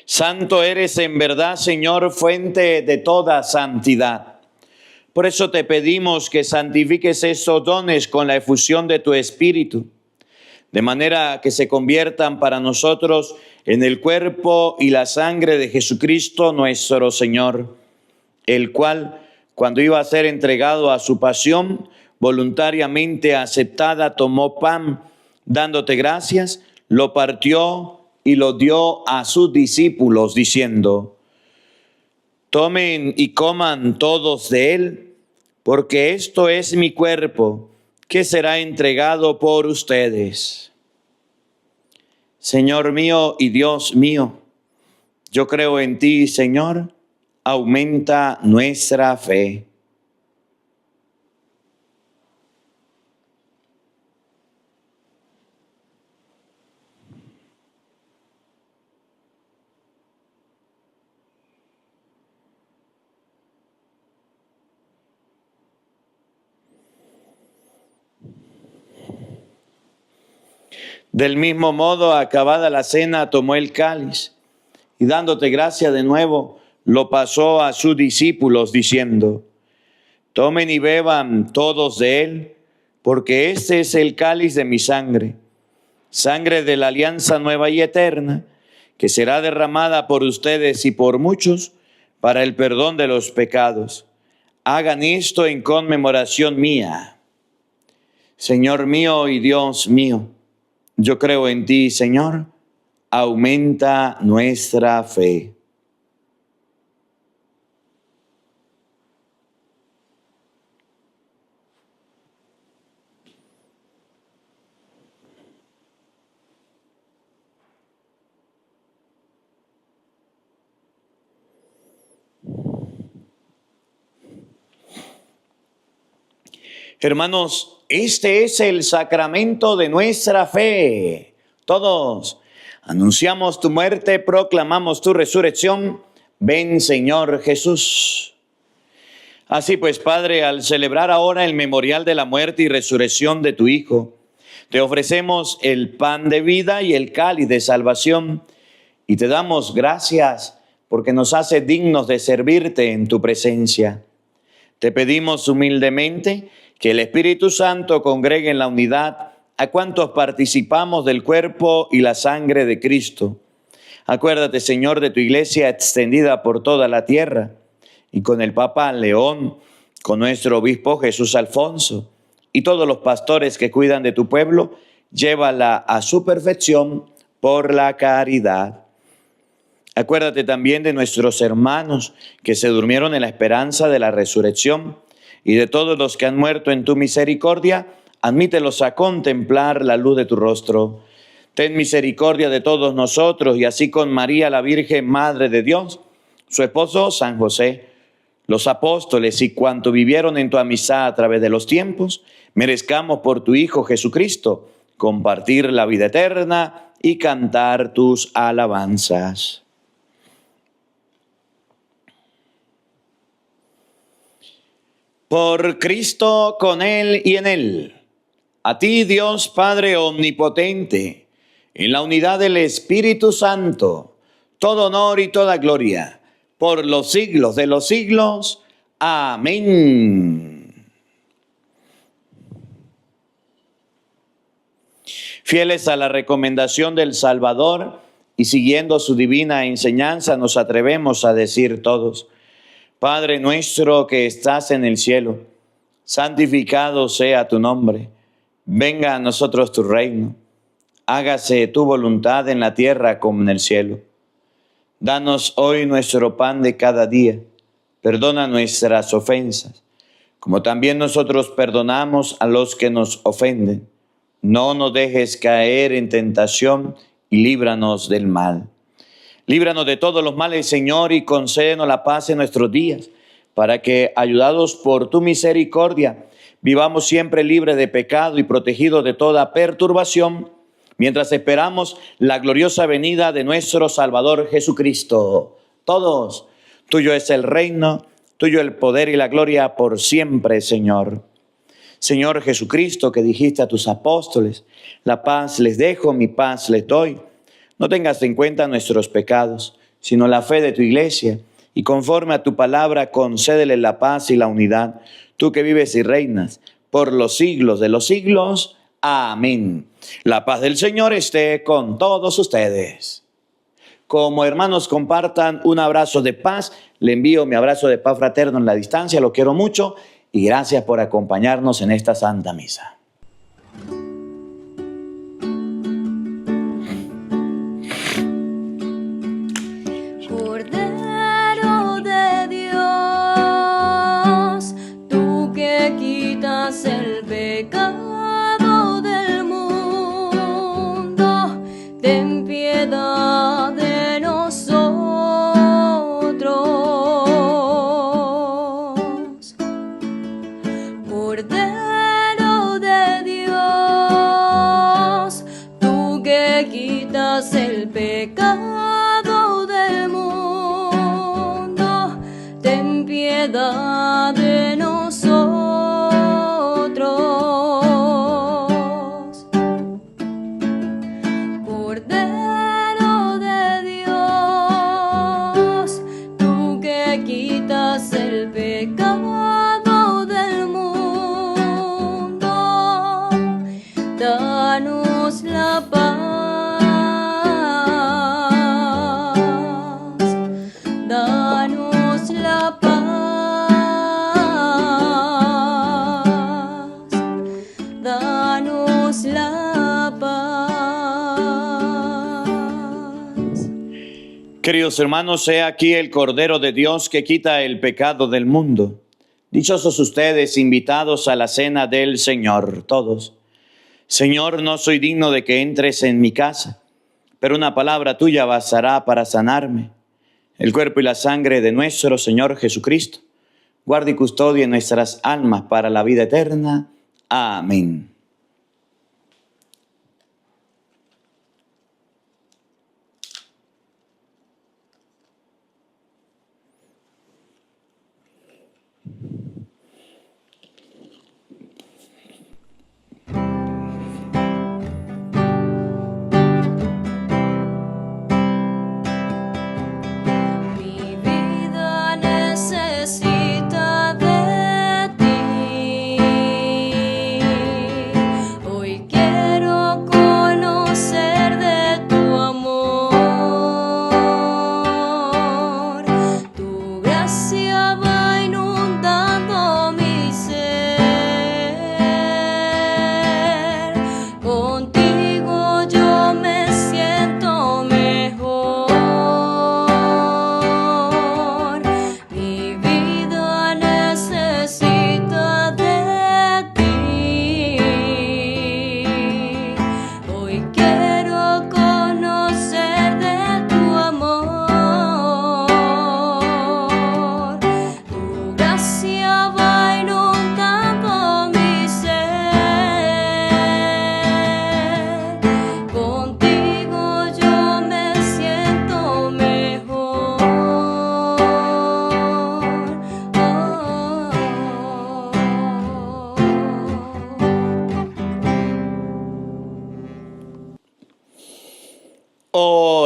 santo eres en verdad, Señor, fuente de toda santidad. Por eso te pedimos que santifiques estos dones con la efusión de tu Espíritu, de manera que se conviertan para nosotros en el cuerpo y la sangre de Jesucristo nuestro Señor, el cual, cuando iba a ser entregado a su pasión, voluntariamente aceptada, tomó pan, dándote gracias, lo partió y lo dio a sus discípulos, diciendo: tomen y coman todos de él, porque esto es mi cuerpo, que será entregado por ustedes. Señor mío y Dios mío, yo creo en ti, Señor, aumenta nuestra fe. Del mismo modo, acabada la cena, tomó el cáliz y dándote gracia de nuevo, lo pasó a sus discípulos diciendo: tomen y beban todos de él, porque este es el cáliz de mi sangre, sangre de la alianza nueva y eterna, que será derramada por ustedes y por muchos para el perdón de los pecados. Hagan esto en conmemoración mía. Señor mío y Dios mío, yo creo en ti, Señor, aumenta nuestra fe. Hermanos, este es el sacramento de nuestra fe. Todos anunciamos tu muerte, proclamamos tu resurrección. Ven, Señor Jesús. Así pues, Padre, al celebrar ahora el memorial de la muerte y resurrección de tu Hijo, te ofrecemos el pan de vida y el cáliz de salvación y te damos gracias porque nos hace dignos de servirte en tu presencia. Te pedimos humildemente que el Espíritu Santo congregue en la unidad a cuantos participamos del cuerpo y la sangre de Cristo. Acuérdate, Señor, de tu iglesia extendida por toda la tierra y con el Papa León, con nuestro obispo Jesús Alfonso y todos los pastores que cuidan de tu pueblo, llévala a su perfección por la caridad. Acuérdate también de nuestros hermanos que se durmieron en la esperanza de la resurrección y de todos los que han muerto en tu misericordia, admítelos a contemplar la luz de tu rostro. Ten misericordia de todos nosotros y así con María la Virgen, Madre de Dios, su esposo San José, los apóstoles y cuanto vivieron en tu amistad a través de los tiempos, merezcamos por tu Hijo Jesucristo compartir la vida eterna y cantar tus alabanzas. Por Cristo, con Él y en Él, a ti, Dios Padre Omnipotente, en la unidad del Espíritu Santo, todo honor y toda gloria, por los siglos de los siglos. Amén. Fieles a la recomendación del Salvador y siguiendo su divina enseñanza, nos atrevemos a decir todos: Padre nuestro que estás en el cielo, santificado sea tu nombre. Venga a nosotros tu reino. Hágase tu voluntad en la tierra como en el cielo. Danos hoy nuestro pan de cada día. Perdona nuestras ofensas, como también nosotros perdonamos a los que nos ofenden. No nos dejes caer en tentación y líbranos del mal. Líbranos de todos los males, Señor, y concédenos la paz en nuestros días, para que, ayudados por tu misericordia, vivamos siempre libres de pecado y protegidos de toda perturbación, mientras esperamos la gloriosa venida de nuestro Salvador Jesucristo. Todos, tuyo es el reino, tuyo el poder y la gloria por siempre, Señor. Señor Jesucristo, que dijiste a tus apóstoles: la paz les dejo, mi paz les doy. No tengas en cuenta nuestros pecados, sino la fe de tu iglesia, y conforme a tu palabra concédele la paz y la unidad, tú que vives y reinas por los siglos de los siglos. Amén. La paz del Señor esté con todos ustedes. Como hermanos compartan un abrazo de paz, le envío mi abrazo de paz fraterno en la distancia, lo quiero mucho y gracias por acompañarnos en esta Santa Misa. Cordero de Dios, tú que quitas el pecado del mundo, ten piedad de nosotros. Cordero de Dios, tú que quitas el pecado del mundo, ten piedad de nosotros. Queridos hermanos, he aquí el Cordero de Dios que quita el pecado del mundo. Dichosos ustedes, invitados a la cena del Señor, todos. Señor, no soy digno de que entres en mi casa, pero una palabra tuya bastará para sanarme. El cuerpo y la sangre de nuestro Señor Jesucristo, guarde y custodie nuestras almas para la vida eterna. Amén.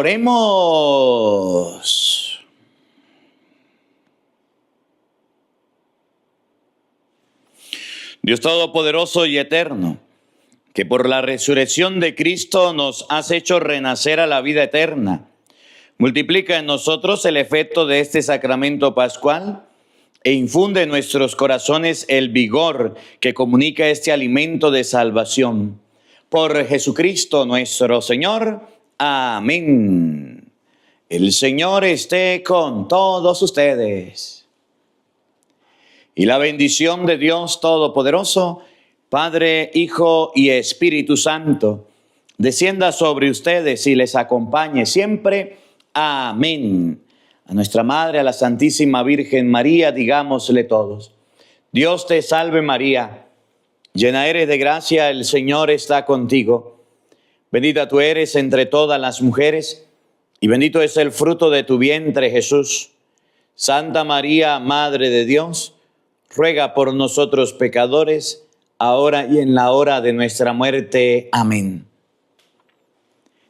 Oremos. Dios Todopoderoso y Eterno, que por la resurrección de Cristo nos has hecho renacer a la vida eterna, multiplica en nosotros el efecto de este sacramento pascual e infunde en nuestros corazones el vigor que comunica este alimento de salvación. Por Jesucristo nuestro Señor. Amén. El Señor esté con todos ustedes. Y la bendición de Dios Todopoderoso, Padre, Hijo y Espíritu Santo, descienda sobre ustedes y les acompañe siempre. Amén. A nuestra Madre, a la Santísima Virgen María, digámosle todos: Dios te salve María, llena eres de gracia, el Señor está contigo. Bendita tú eres entre todas las mujeres, y bendito es el fruto de tu vientre, Jesús. Santa María, Madre de Dios, ruega por nosotros pecadores, ahora y en la hora de nuestra muerte. Amén.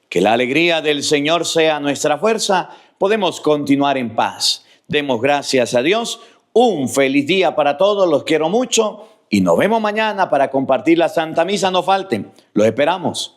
Que la alegría del Señor sea nuestra fuerza. Podemos continuar en paz. Demos gracias a Dios. Un feliz día para todos, los quiero mucho, y nos vemos mañana para compartir la Santa Misa. No falten, los esperamos.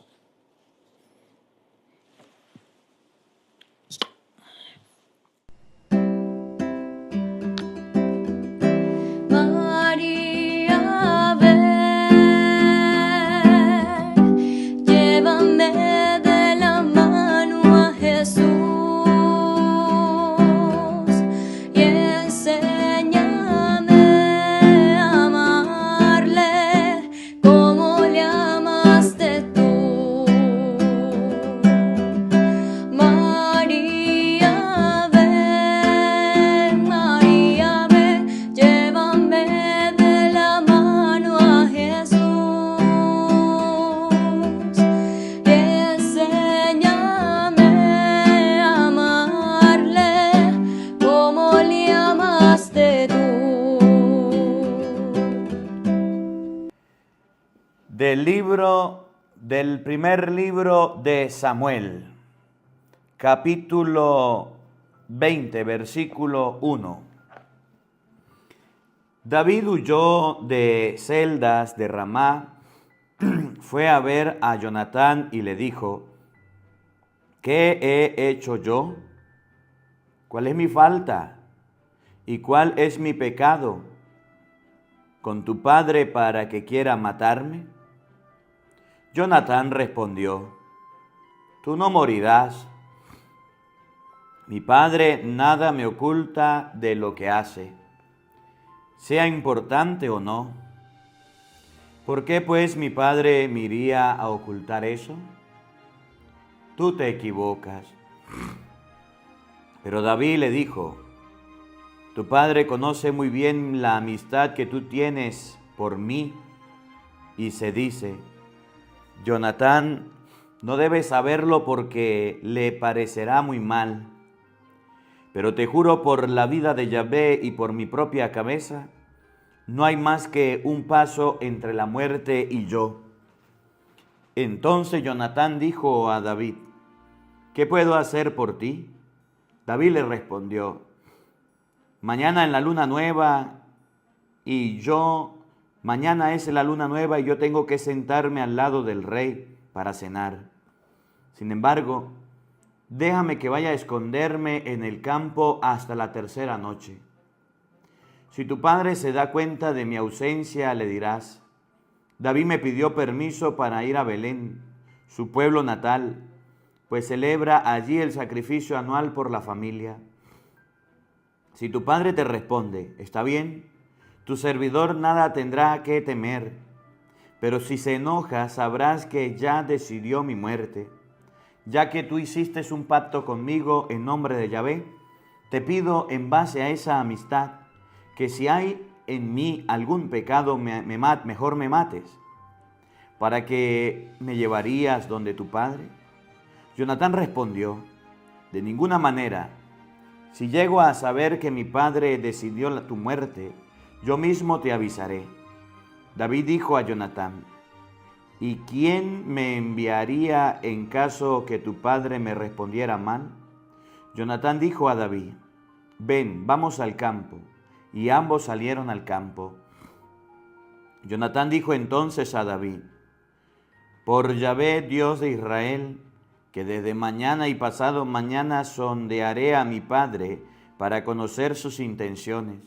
Del primer libro de Samuel, capítulo 20, versículo 1. David huyó de celdas de Ramá, fue a ver a Jonatán y le dijo: ¿qué he hecho yo? ¿Cuál es mi falta? ¿Y cuál es mi pecado con tu padre para que quiera matarme? Jonatán respondió: tú no morirás. Mi padre nada me oculta de lo que hace, sea importante o no. ¿Por qué pues mi padre me iría a ocultar eso? Tú te equivocas. Pero David le dijo, tu padre conoce muy bien la amistad que tú tienes por mí, y se dice, Jonatán no debe saberlo porque le parecerá muy mal. Pero te juro por la vida de Yahvé y por mi propia cabeza, no hay más que un paso entre la muerte y yo. Entonces Jonatán dijo a David, ¿qué puedo hacer por ti? David le respondió, mañana es la luna nueva y yo tengo que sentarme al lado del rey para cenar. Sin embargo, déjame que vaya a esconderme en el campo hasta la tercera noche. Si tu padre se da cuenta de mi ausencia, le dirás, David me pidió permiso para ir a Belén, su pueblo natal, pues celebra allí el sacrificio anual por la familia. Si tu padre te responde, está bien, tu servidor nada tendrá que temer, pero si se enoja, sabrás que ya decidió mi muerte. Ya que tú hiciste un pacto conmigo en nombre de Yahvé, te pido en base a esa amistad, que si hay en mí algún pecado, mejor me mates. ¿Para qué me llevarías donde tu padre? Jonatán respondió, de ninguna manera. Si llego a saber que mi padre decidió tu muerte, yo mismo te avisaré. David dijo a Jonatán, ¿y quién me enviaría en caso que tu padre me respondiera mal? Jonatán dijo a David, ven, vamos al campo. Y ambos salieron al campo. Jonatán dijo entonces a David, por Yahvé, Dios de Israel, que desde mañana y pasado mañana sondearé a mi padre para conocer sus intenciones.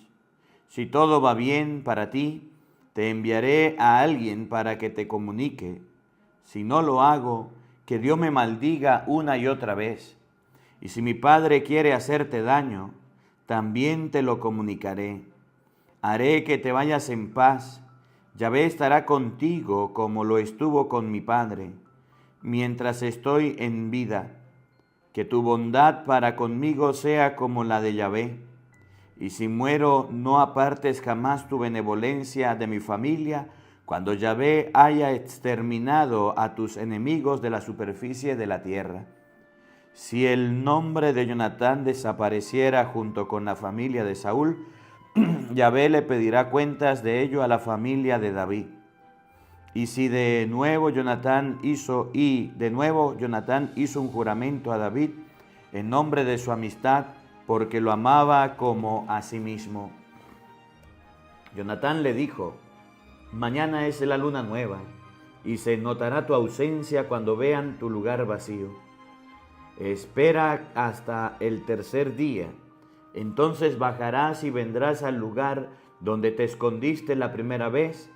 Si todo va bien para ti, te enviaré a alguien para que te comunique. Si no lo hago, que Dios me maldiga una y otra vez. Y si mi padre quiere hacerte daño, también te lo comunicaré. Haré que te vayas en paz. Yahvé estará contigo como lo estuvo con mi padre, mientras estoy en vida. Que tu bondad para conmigo sea como la de Yahvé. Y si muero, no apartes jamás tu benevolencia de mi familia, cuando Yahvé haya exterminado a tus enemigos de la superficie de la tierra. Si el nombre de Jonatán desapareciera junto con la familia de Saúl, Yahvé le pedirá cuentas de ello a la familia de David. Y si de nuevo Jonatán hizo un juramento a David en nombre de su amistad, porque lo amaba como a sí mismo. Jonatán le dijo, mañana es la luna nueva, y se notará tu ausencia cuando vean tu lugar vacío. Espera hasta el tercer día, entonces bajarás y vendrás al lugar donde te escondiste la primera vez,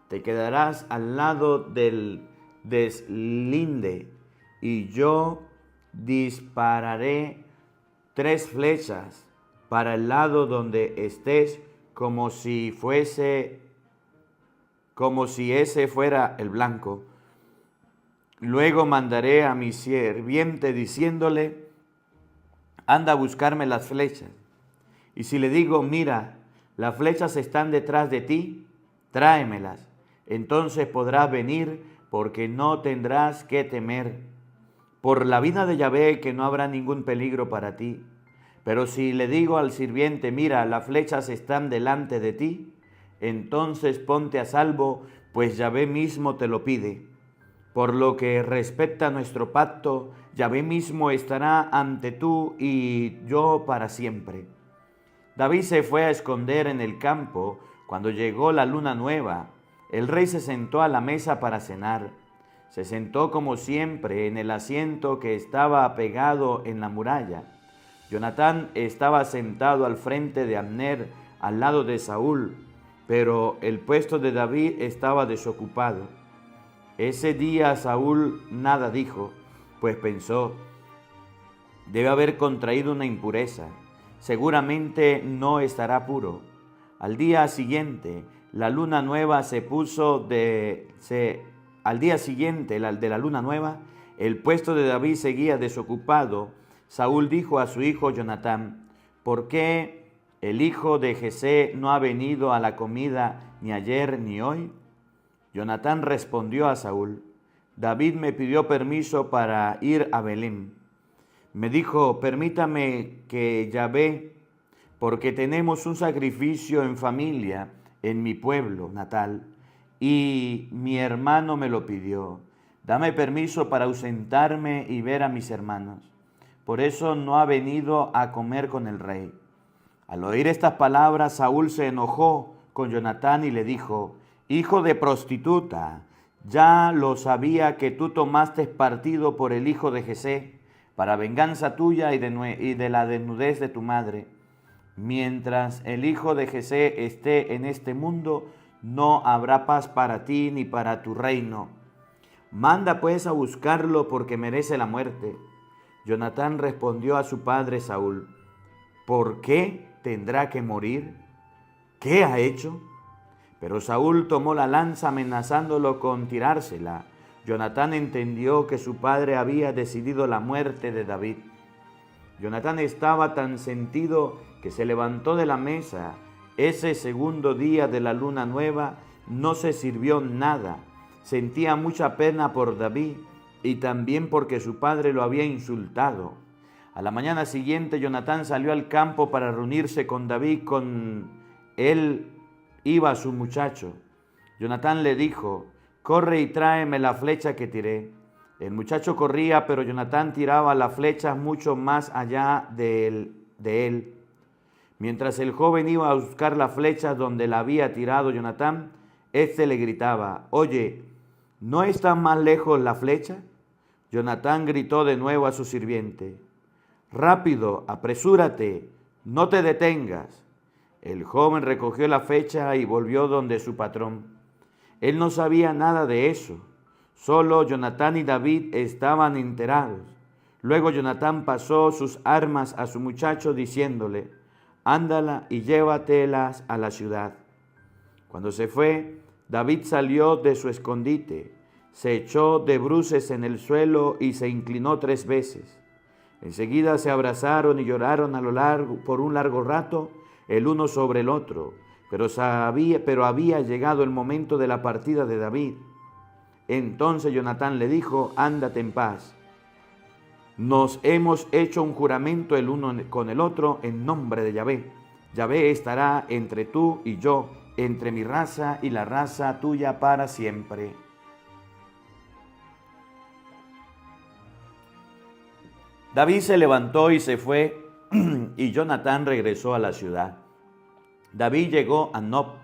te quedarás al lado del deslinde, y yo dispararé 3 flechas para el lado donde estés, como si ese fuera el blanco. Luego mandaré a mi sirviente diciéndole, anda a buscarme las flechas. Y si le digo, mira, las flechas están detrás de ti, tráemelas. Entonces podrás venir, porque no tendrás que temer. Por la vida de Yahvé, que no habrá ningún peligro para ti. Pero si le digo al sirviente, mira, las flechas están delante de ti, entonces ponte a salvo, pues Yahvé mismo te lo pide. Por lo que respecta a nuestro pacto, Yahvé mismo estará ante tú y yo para siempre. David se fue a esconder en el campo. Cuando llegó la luna nueva, el rey se sentó a la mesa para cenar. Se sentó como siempre en el asiento que estaba pegado en la muralla. Jonatán estaba sentado al frente de Abner, al lado de Saúl, pero el puesto de David estaba desocupado. Ese día Saúl nada dijo, pues pensó, Debe haber contraído una impureza. Seguramente no estará puro. Al día siguiente, la luna nueva al día siguiente de la luna nueva, el puesto de David seguía desocupado. Saúl dijo a su hijo Jonatán: ¿por qué el hijo de Jesé no ha venido a la comida ni ayer ni hoy? Jonatán respondió a Saúl: David me pidió permiso para ir a Belén. Me dijo: permítame que Yahvé, porque tenemos un sacrificio en familia en mi pueblo natal, y mi hermano me lo pidió. Dame permiso para ausentarme y ver a mis hermanos. Por eso no ha venido a comer con el rey. Al oír estas palabras, Saúl se enojó con Jonatán y le dijo: hijo de prostituta, ya lo sabía que tú tomaste partido por el hijo de Jesé, para venganza tuya y de la desnudez de tu madre. Mientras el hijo de Jesé esté en este mundo, no habrá paz para ti ni para tu reino. Manda pues a buscarlo, porque merece la muerte. Jonatán respondió a su padre Saúl: ¿por qué tendrá que morir? ¿Qué ha hecho? Pero Saúl tomó la lanza amenazándolo con tirársela. Jonatán entendió que su padre había decidido la muerte de David. Jonatán estaba tan sentido que se levantó de la mesa. Ese segundo día de la luna nueva no se sirvió nada. Sentía mucha pena por David y también porque su padre lo había insultado. A la mañana siguiente, Jonatán salió al campo para reunirse con David. Con él iba su muchacho. Jonatán le dijo: corre y tráeme la flecha que tiré. El muchacho corría, pero Jonatán tiraba las flechas mucho más allá de él. Mientras el joven iba a buscar la flecha donde la había tirado Jonatán, éste le gritaba: oye, ¿no está más lejos la flecha? Jonatán gritó de nuevo a su sirviente: rápido, apresúrate, no te detengas. El joven recogió la flecha y volvió donde su patrón. Él no sabía nada de eso. Solo Jonatán y David estaban enterados. Luego Jonatán pasó sus armas a su muchacho diciéndole: ándala y llévatelas a la ciudad. Cuando se fue, David salió de su escondite, se echó de bruces en el suelo y se inclinó 3 veces. Enseguida se abrazaron y lloraron por un largo rato, el uno sobre el otro, pero había llegado el momento de la partida de David. Entonces Jonatán le dijo: ándate en paz. Nos hemos hecho un juramento el uno con el otro en nombre de Yahvé. Yahvé estará entre tú y yo, entre mi raza y la raza tuya para siempre. David se levantó y se fue, y Jonatán regresó a la ciudad. David llegó a Nob,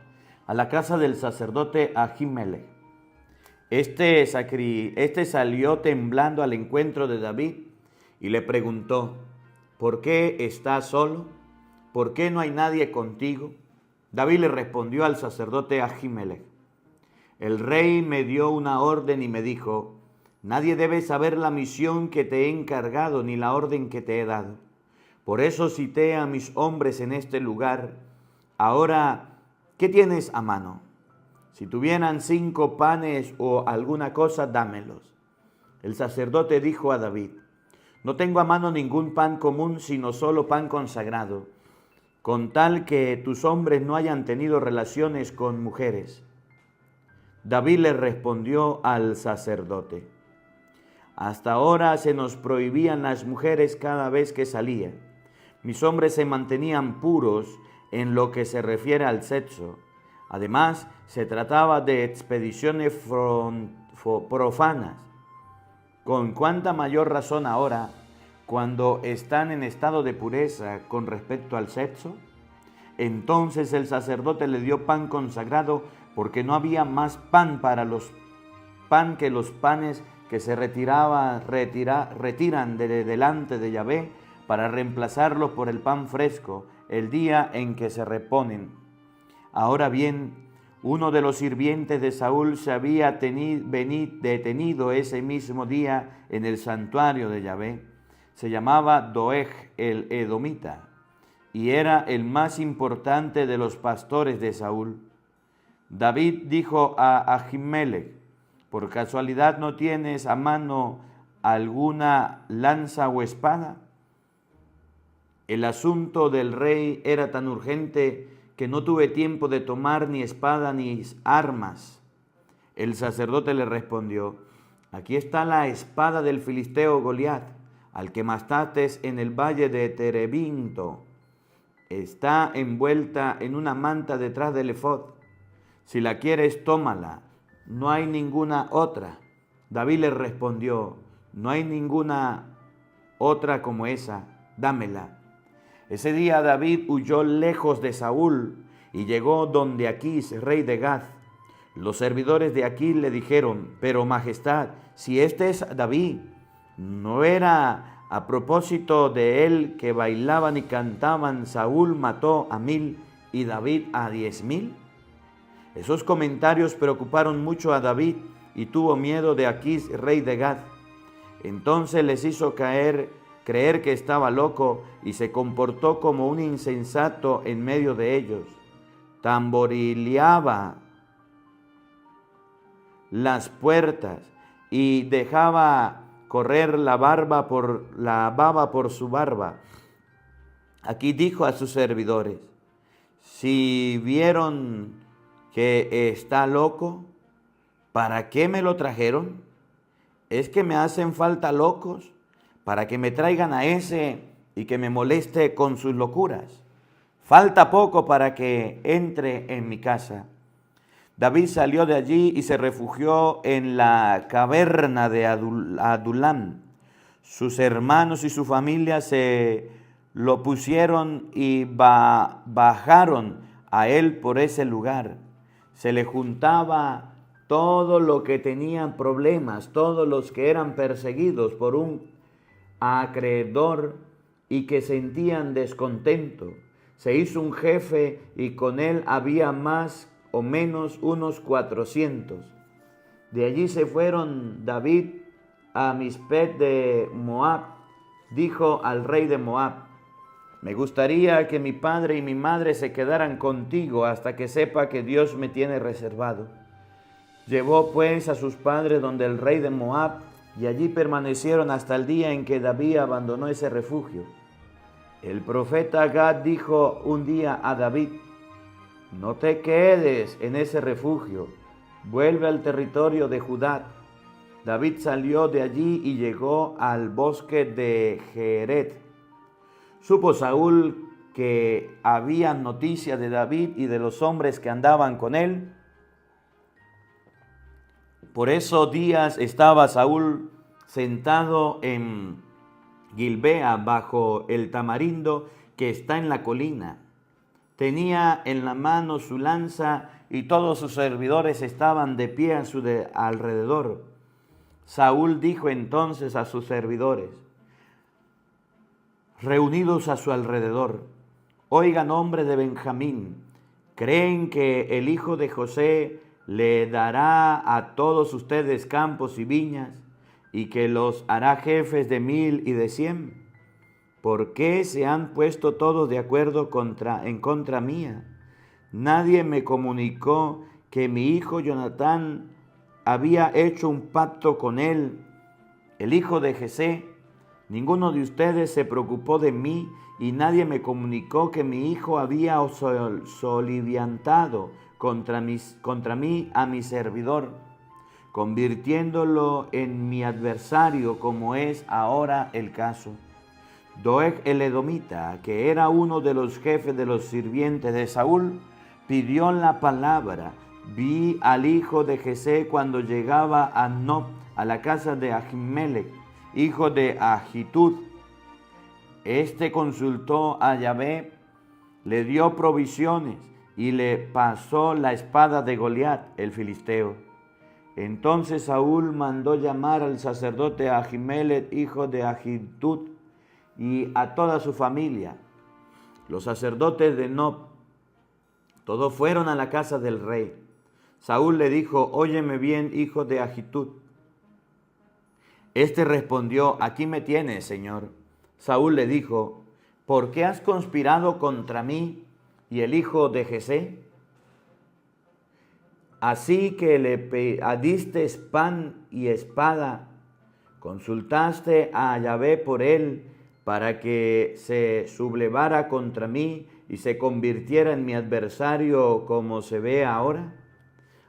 a la casa del sacerdote Ahimelech. Este salió temblando al encuentro de David y le preguntó: ¿por qué estás solo? ¿Por qué no hay nadie contigo? David le respondió al sacerdote Ahimelech: el rey me dio una orden y me dijo: nadie debe saber la misión que te he encargado ni la orden que te he dado. Por eso cité a mis hombres en este lugar. Ahora, ¿qué tienes a mano? Si tuvieran 5 panes o alguna cosa, dámelos. El sacerdote dijo a David: no tengo a mano ningún pan común, sino solo pan consagrado, con tal que tus hombres no hayan tenido relaciones con mujeres. David le respondió al sacerdote: hasta ahora se nos prohibían las mujeres cada vez que salía. Mis hombres se mantenían puros en lo que se refiere al sexo. Además, se trataba de expediciones profanas. Con cuánta mayor razón ahora, cuando están en estado de pureza con respecto al sexo. Entonces el sacerdote le dio pan consagrado, porque no había más pan que los panes que se retiran de delante de Yahvé, para reemplazarlos por el pan fresco el día en que se reponen. Ahora bien, uno de los sirvientes de Saúl se había detenido ese mismo día en el santuario de Yahvé. se llamaba Doeg el Edomita, y era el más importante de los pastores de Saúl. David dijo a Ahimelech: ¿por casualidad no tienes a mano alguna lanza o espada? El asunto del rey era tan urgente que no tuve tiempo de tomar ni espada ni armas. El sacerdote le respondió: aquí está la espada del filisteo Goliat, al que mataste en el valle de Terebinto. Está envuelta en una manta detrás del efod. Si la quieres, tómala. No hay ninguna otra. David le respondió: no hay ninguna otra como esa. Dámela. Ese día David huyó lejos de Saúl y llegó donde Aquís, rey de Gath. Los servidores de Aquís le dijeron: pero majestad, si este es David, ¿no era a propósito de él que bailaban y cantaban, Saúl mató a 1000 y David a 10,000? Esos comentarios preocuparon mucho a David y tuvo miedo de Aquís, rey de Gath. Entonces les hizo creer que estaba loco y se comportó como un insensato en medio de ellos. Tamborileaba las puertas y dejaba correr la baba por su barba. Aquí dijo a sus servidores: si vieron que está loco, ¿para qué me lo trajeron? ¿Es que me hacen falta locos para que me traigan a ese y que me moleste con sus locuras? Falta poco para que entre en mi casa. David salió de allí y se refugió en la caverna de Adulam. Sus hermanos y su familia se lo pusieron y bajaron a él por ese lugar. Se le juntaba todo lo que tenían problemas, todos los que eran perseguidos por un acreedor y que sentían descontento. Se hizo un jefe y con él había más o menos unos 400. De allí se fueron David a Mispet de Moab. Dijo al rey de Moab: me gustaría que mi padre y mi madre se quedaran contigo hasta que sepa que Dios me tiene reservado. Llevó pues a sus padres donde el rey de Moab, y allí permanecieron hasta el día en que David abandonó ese refugio. El profeta Gad dijo un día a David: no te quedes en ese refugio, vuelve al territorio de Judá. David salió de allí y llegó al bosque de Jeret. Supo Saúl que había noticia de David y de los hombres que andaban con él. Por esos días estaba Saúl sentado en Gilbea bajo el tamarindo que está en la colina. Tenía en la mano su lanza y todos sus servidores estaban de pie a su alrededor. Saúl dijo entonces a sus servidores, reunidos a su alrededor: oigan, hombre de Benjamín, ¿creen que el hijo de José le dará a todos ustedes campos y viñas y que los hará jefes de 1000 y de 100? ¿Por qué se han puesto todos de acuerdo en contra mía? Nadie me comunicó que mi hijo Jonatán había hecho un pacto con él, el hijo de Jesé. Ninguno de ustedes se preocupó de mí y nadie me comunicó que mi hijo había soliviantado contra mí a mi servidor, convirtiéndolo en mi adversario, como es ahora el caso. Doeg el Edomita, que era uno de los jefes de los sirvientes de Saúl, pidió la palabra. Vi al hijo de Jesé cuando llegaba a Nob, a la casa de Ahimelech, hijo de Ahitub. Este consultó a Yahvé, le dio provisiones y le pasó la espada de Goliat, el filisteo. Entonces Saúl mandó llamar al sacerdote Ahimelech, hijo de Ahitub, y a toda su familia, los sacerdotes de Nob. Todos fueron a la casa del rey. Saúl le dijo: óyeme bien, hijo de Ahitub. Este respondió: aquí me tienes, señor. Saúl le dijo: ¿por qué has conspirado contra mí y el hijo de Jesé? Así que le diste pan y espada, consultaste a Yahvé por él para que se sublevara contra mí y se convirtiera en mi adversario como se ve ahora.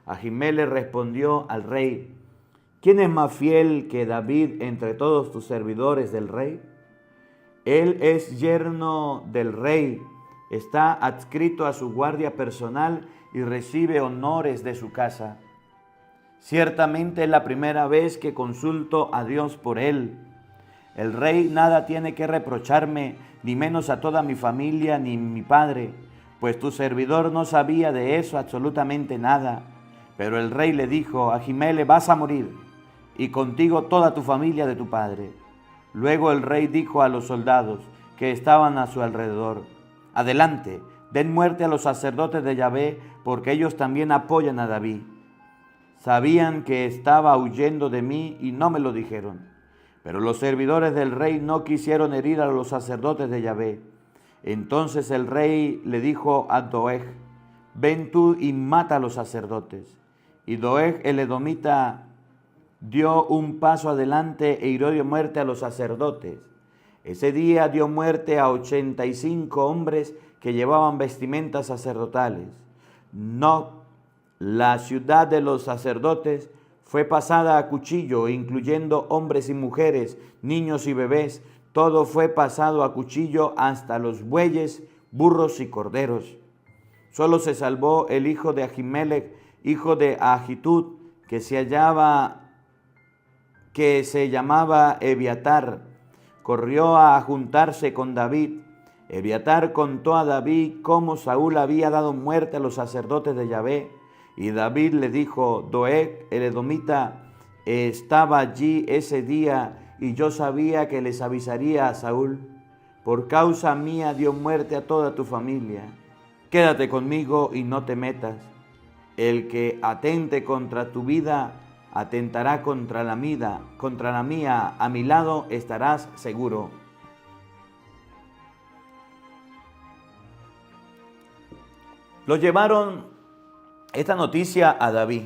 Ahimel le respondió al rey: ¿quién es más fiel que David entre todos tus servidores del rey? Él es yerno del rey, está adscrito a su guardia personal y recibe honores de su casa. Ciertamente es la primera vez que consulto a Dios por él. El rey nada tiene que reprocharme, ni menos a toda mi familia ni mi padre, pues tu servidor no sabía de eso absolutamente nada. Pero el rey le dijo: Ahimele, vas a morir, y contigo toda tu familia de tu padre. Luego el rey dijo a los soldados que estaban a su alrededor: adelante, den muerte a los sacerdotes de Yahvé, porque ellos también apoyan a David. Sabían que estaba huyendo de mí y no me lo dijeron. Pero los servidores del rey no quisieron herir a los sacerdotes de Yahvé. Entonces el rey le dijo a Doeg: ven tú y mata a los sacerdotes. Y Doeg el edomita dio un paso adelante e hirió de muerte a los sacerdotes. Ese día dio muerte a 85 hombres que llevaban vestimentas sacerdotales. No, la ciudad de los sacerdotes fue pasada a cuchillo, incluyendo hombres y mujeres, niños y bebés. Todo fue pasado a cuchillo, hasta los bueyes, burros y corderos. Solo se salvó el hijo de Ahimelech, hijo de Ahitud, que se llamaba Ebiatar. Corrió a juntarse con David. Ebiatar contó a David cómo Saúl había dado muerte a los sacerdotes de Yahvé. Y David le dijo: Doeg el edomita estaba allí ese día, y yo sabía que les avisaría a Saúl. Por causa mía dio muerte a toda tu familia. Quédate conmigo y no te metas. El que atente contra tu vida, atentará contra la mía. A mi lado estarás seguro. Lo llevaron esta noticia a David.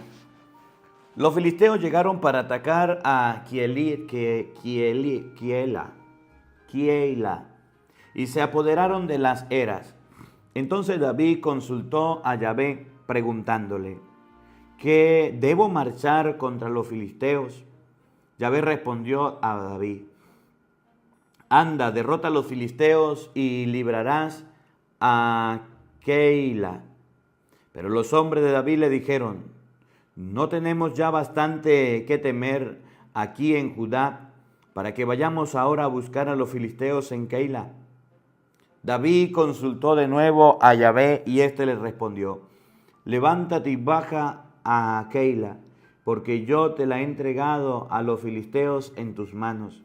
Los filisteos llegaron para atacar a Keilah y se apoderaron de las eras. Entonces David consultó a Yahvé preguntándole: ¿qué debo marchar contra los filisteos? Yahvé respondió a David: anda, derrota a los filisteos y librarás a Keilah. Pero los hombres de David le dijeron: ¿no tenemos ya bastante que temer aquí en Judá para que vayamos ahora a buscar a los filisteos en Keilah? David consultó de nuevo a Yahvé y éste le respondió: levántate y baja a Keilah, porque yo te la he entregado a los filisteos en tus manos.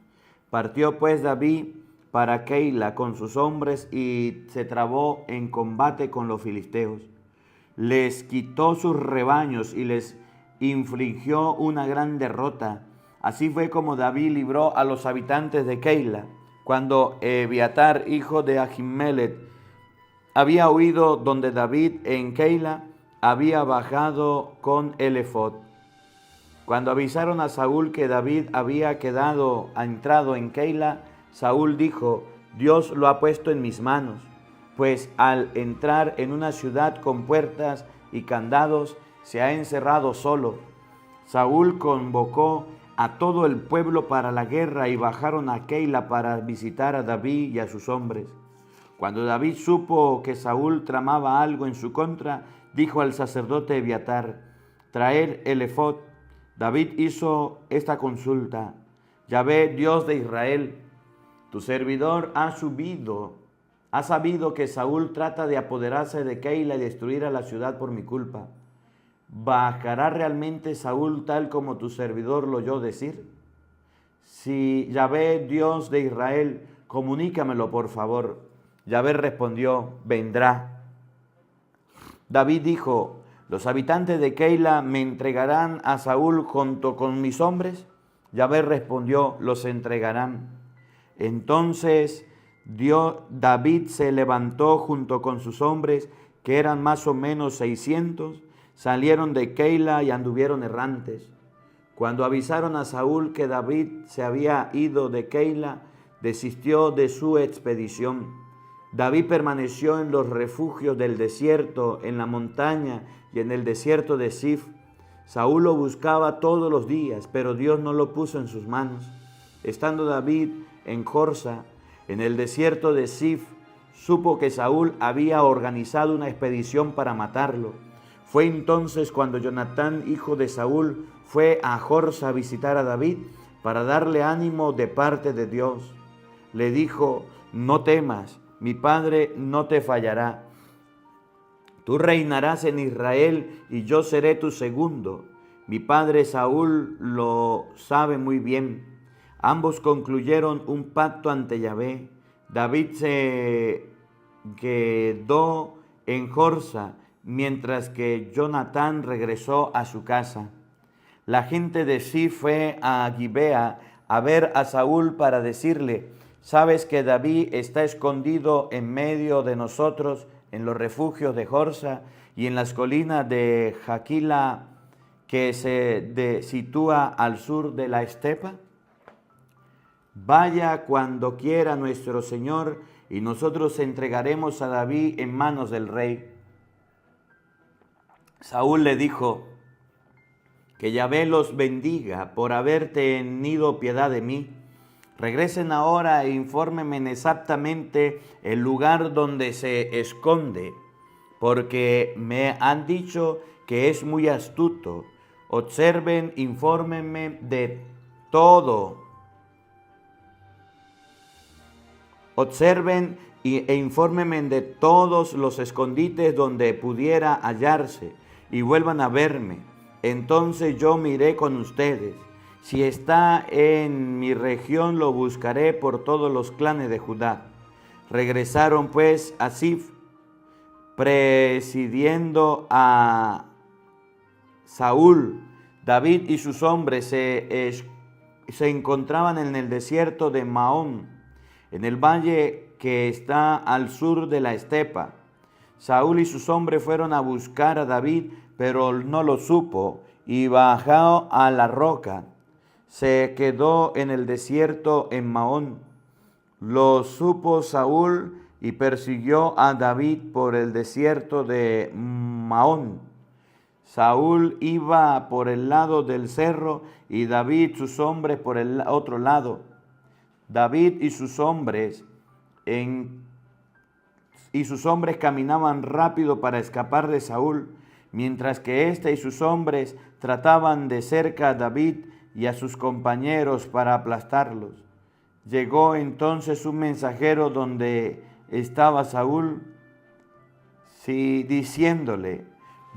Partió pues David para Keilah con sus hombres y se trabó en combate con los filisteos. Les quitó sus rebaños y les infligió una gran derrota. Así fue como David libró a los habitantes de Keilah. Cuando Ebiatar, hijo de Ahimelech, había huido donde David en Keilah, había bajado con el efod. Cuando avisaron a Saúl que David había entrado en Keilah, Saúl dijo: Dios lo ha puesto en mis manos, pues al entrar en una ciudad con puertas y candados, se ha encerrado solo. Saúl convocó a todo el pueblo para la guerra y bajaron a Keilah para visitar a David y a sus hombres. Cuando David supo que Saúl tramaba algo en su contra, dijo al sacerdote Ebiatar: traer el efod. David hizo esta consulta: Yahvé, Dios de Israel, tu servidor ha sabido que Saúl trata de apoderarse de Keilah y destruir a la ciudad por mi culpa. ¿Bajará realmente Saúl tal como tu servidor lo oyó decir? Si Yahvé, Dios de Israel, comunícamelo por favor. Yahvé respondió: vendrá. David dijo: ¿los habitantes de Keilah me entregarán a Saúl junto con mis hombres? Yahvé respondió: los entregarán. Entonces David se levantó junto con sus hombres, que eran más o menos 600, salieron de Keila y anduvieron errantes. Cuando avisaron a Saúl que David se había ido de Keila, desistió de su expedición. David permaneció en los refugios del desierto, en la montaña y en el desierto de Sif. Saúl lo buscaba todos los días, pero Dios no lo puso en sus manos. Estando David en Jorsa, en el desierto de Sif, supo que Saúl había organizado una expedición para matarlo. Fue entonces cuando Jonatán, hijo de Saúl, fue a Jorsa a visitar a David para darle ánimo de parte de Dios. Le dijo: no temas, mi padre no te fallará. Tú reinarás en Israel y yo seré tu segundo. Mi padre Saúl lo sabe muy bien. Ambos concluyeron un pacto ante Yahvé. David se quedó en Jorsa, mientras que Jonatán regresó a su casa. La gente de Sif fue a Gibea a ver a Saúl para decirle: ¿sabes que David está escondido en medio de nosotros en los refugios de Jorsa y en las colinas de Jaquila, que se sitúa al sur de la estepa? Vaya cuando quiera nuestro Señor, y nosotros entregaremos a David en manos del rey. Saúl le dijo: que Yahvé los bendiga por haber tenido piedad de mí. Regresen ahora e infórmenme exactamente el lugar donde se esconde, porque me han dicho que es muy astuto. Observen, infórmenme de todo. Observen e infórmenme de todos los escondites donde pudiera hallarse y vuelvan a verme. Entonces yo me iré con ustedes. Si está en mi región, lo buscaré por todos los clanes de Judá. Regresaron pues a Sif, presidiendo a Saúl. David y sus hombres se encontraban en el desierto de Maón, en el valle que está al sur de la estepa. Saúl y sus hombres fueron a buscar a David, pero no lo supo, y bajó a la roca. Se quedó en el desierto en Maón. Lo supo Saúl y persiguió a David por el desierto de Maón. Saúl iba por el lado del cerro y David sus hombres por el otro lado. David y sus hombres caminaban rápido para escapar de Saúl, mientras que éste y sus hombres trataban de cerca a David y a sus compañeros para aplastarlos. Llegó entonces un mensajero donde estaba Saúl, diciéndole: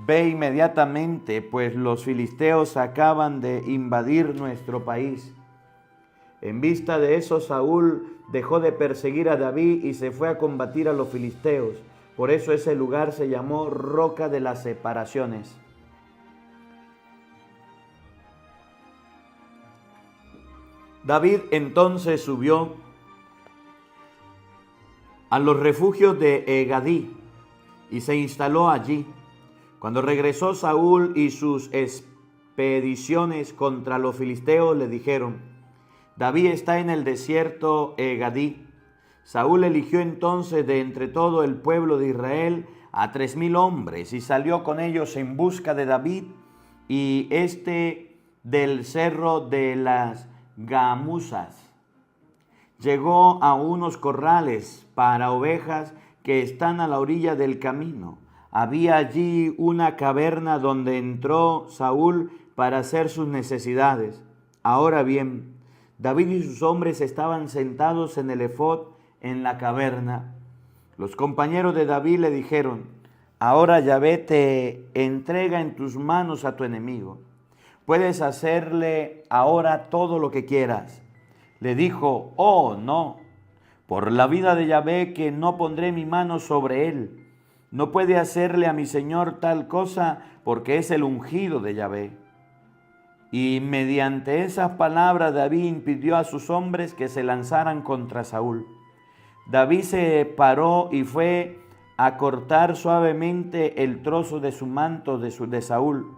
ve inmediatamente, pues los filisteos acaban de invadir nuestro país. En vista de eso, Saúl dejó de perseguir a David y se fue a combatir a los filisteos. Por eso ese lugar se llamó Roca de las Separaciones. David entonces subió a los refugios de Engadí y se instaló allí. Cuando regresó Saúl y sus expediciones contra los filisteos, le dijeron: David está en el desierto Engadí. Saúl eligió entonces de entre todo el pueblo de Israel a 3,000 hombres y salió con ellos en busca de David, y del cerro de las Gamuzas. Llegó a unos corrales para ovejas que están a la orilla del camino. Había allí una caverna donde entró Saúl para hacer sus necesidades. Ahora bien, David y sus hombres estaban sentados en el efod en la caverna. Los compañeros de David le dijeron: ahora Yahvé te entrega en tus manos a tu enemigo. Puedes hacerle ahora todo lo que quieras. Le dijo: oh, no, por la vida de Yahvé que no pondré mi mano sobre él. No puede hacerle a mi señor tal cosa, porque es el ungido de Yahvé. Y mediante esas palabras David impidió a sus hombres que se lanzaran contra Saúl. David se paró y fue a cortar suavemente el trozo de su manto de Saúl.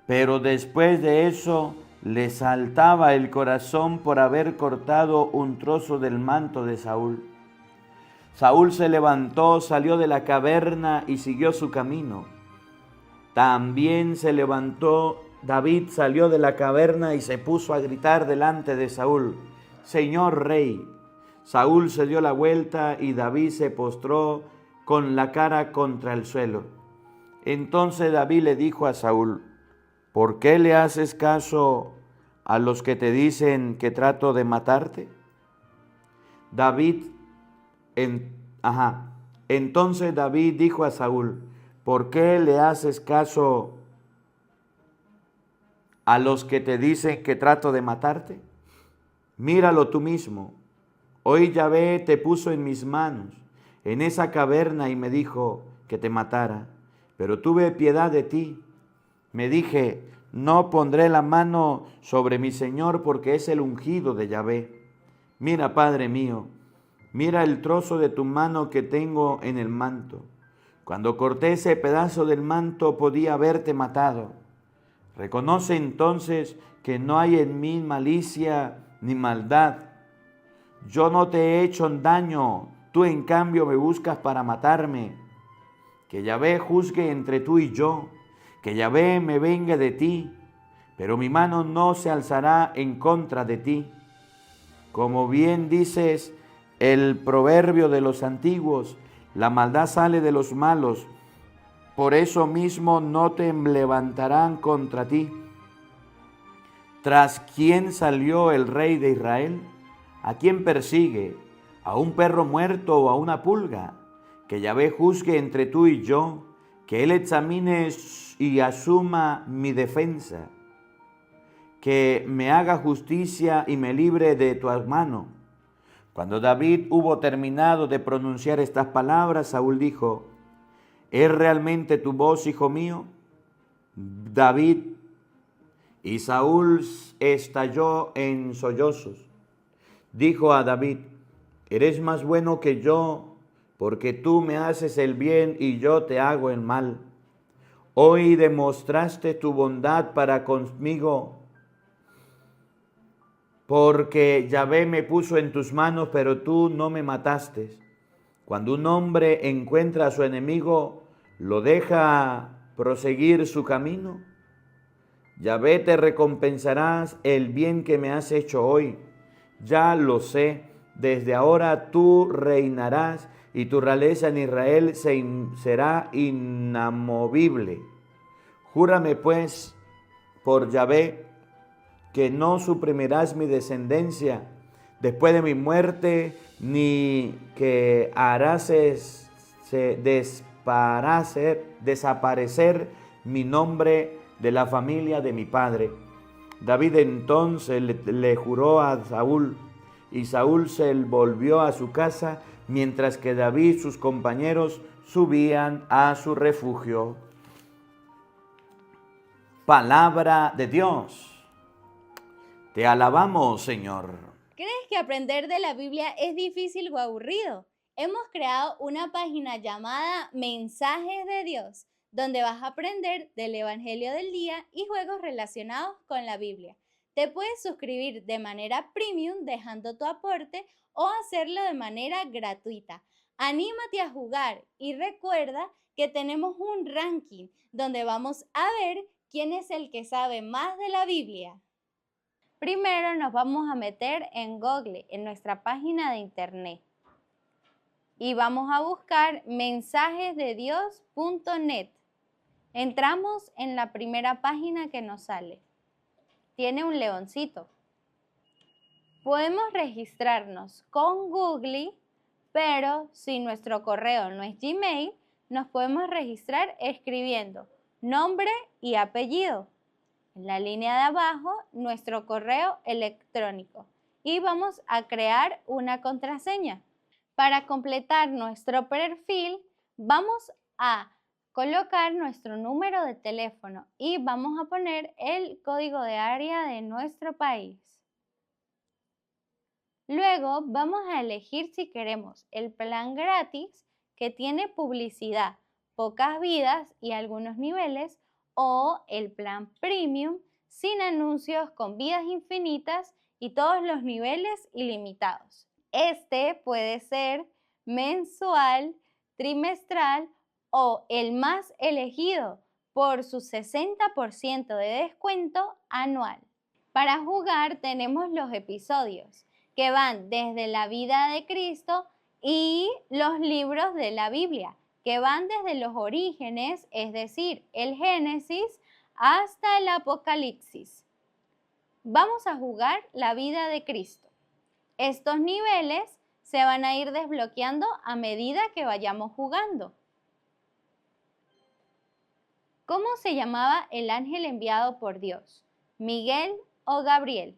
Pero después de eso le saltaba el corazón por haber cortado un trozo del manto de Saúl. Saúl se levantó, salió de la caverna y siguió su camino. También se levantó David, salió de la caverna y se puso a gritar delante de Saúl: Señor rey. Saúl se dio la vuelta y David se postró con la cara contra el suelo. Entonces David le dijo a Saúl: ¿por qué le haces caso a los que te dicen que trato de matarte? Entonces David dijo a Saúl: ¿por qué le haces caso a los que te dicen que trato de matarte? Míralo tú mismo. Hoy Yahvé te puso en mis manos en esa caverna y me dijo que te matara, pero tuve piedad de ti. Me dije: no pondré la mano sobre mi Señor porque es el ungido de Yahvé. Mira, Padre mío, mira el trozo de tu mano que tengo en el manto. Cuando corté ese pedazo del manto podía haberte matado. Reconoce entonces que no hay en mí malicia ni maldad. Yo no te he hecho daño, tú en cambio me buscas para matarme. Que Yahvé juzgue entre tú y yo, que Yahvé me venga de ti, pero mi mano no se alzará en contra de ti. Como bien dices el proverbio de los antiguos, la maldad sale de los malos, por eso mismo no te levantarán contra ti. ¿Tras quién salió el rey de Israel? ¿A quién persigue? ¿A un perro muerto o a una pulga? Que Yahvé juzgue entre tú y yo, que Él examine y asuma mi defensa, que me haga justicia y me libre de tu mano. Cuando David hubo terminado de pronunciar estas palabras, Saúl dijo: ¿es realmente tu voz, hijo mío, David? Y Saúl estalló en sollozos. Dijo a David: eres más bueno que yo, porque tú me haces el bien y yo te hago el mal. Hoy demostraste tu bondad para conmigo, porque Yahvé me puso en tus manos, pero tú no me mataste. Cuando un hombre encuentra a su enemigo, ¿lo deja proseguir su camino? Yahvé te recompensarás el bien que me has hecho hoy. Ya lo sé, desde ahora tú reinarás y tu realeza en Israel será inamovible. Júrame pues por Yahvé que no suprimirás mi descendencia después de mi muerte, ni que harás desaparecer mi nombre de la familia de mi padre. David entonces le juró a Saúl, y Saúl se volvió a su casa, mientras que David y sus compañeros subían a su refugio. Palabra de Dios. Te alabamos, Señor. ¿Crees que aprender de la Biblia es difícil o aburrido? Hemos creado una página llamada Mensajes de Dios, donde vas a aprender del Evangelio del día y juegos relacionados con la Biblia. Te puedes suscribir de manera premium dejando tu aporte o hacerlo de manera gratuita. Anímate a jugar y recuerda que tenemos un ranking donde vamos a ver quién es el que sabe más de la Biblia. Primero nos vamos a meter en Google, en nuestra página de internet, y vamos a buscar mensajesdedios.net. Entramos en la primera página que nos sale. Tiene un leoncito. Podemos registrarnos con Google, pero si nuestro correo no es Gmail, nos podemos registrar escribiendo nombre y apellido. En la línea de abajo, nuestro correo electrónico, y vamos a crear una contraseña. Para completar nuestro perfil, vamos a colocar nuestro número de teléfono y vamos a poner el código de área de nuestro país. Luego vamos a elegir si queremos el plan gratis, que tiene publicidad, pocas vidas y algunos niveles, o el plan premium, sin anuncios, con vidas infinitas y todos los niveles ilimitados. Este puede ser mensual, trimestral o el más elegido por su 60% de descuento anual. Para jugar tenemos los episodios que van desde la vida de Cristo y los libros de la Biblia, que van desde los orígenes, es decir, el Génesis, hasta el Apocalipsis. Vamos a jugar la vida de Cristo. Estos niveles se van a ir desbloqueando a medida que vayamos jugando. ¿Cómo se llamaba el ángel enviado por Dios? ¿Miguel o Gabriel?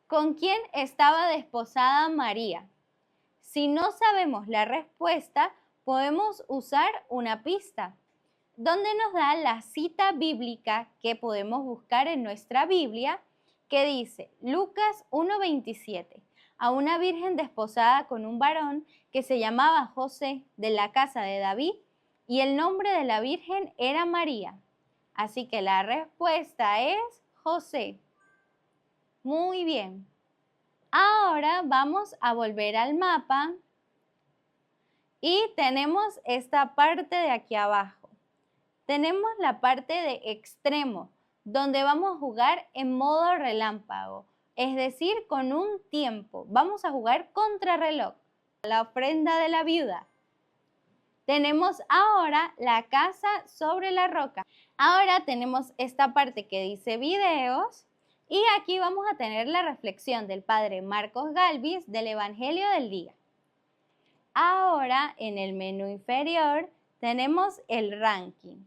¿Con quién estaba desposada María? Si no sabemos la respuesta, podemos usar una pista, donde nos da la cita bíblica que podemos buscar en nuestra Biblia, que dice Lucas 1:27, a una virgen desposada con un varón que se llamaba José, de la casa de David, y el nombre de la virgen era María. Así que la respuesta es José. Muy bien. Ahora vamos a volver al mapa y tenemos esta parte de aquí abajo. Tenemos la parte de extremo, donde vamos a jugar en modo relámpago, es decir, con un tiempo. Vamos a jugar contrarreloj, la ofrenda de la viuda. Tenemos ahora la casa sobre la roca. Ahora tenemos esta parte que dice videos. Y aquí vamos a tener la reflexión del padre Marcos Galvis del Evangelio del día. Ahora en el menú inferior tenemos el ranking.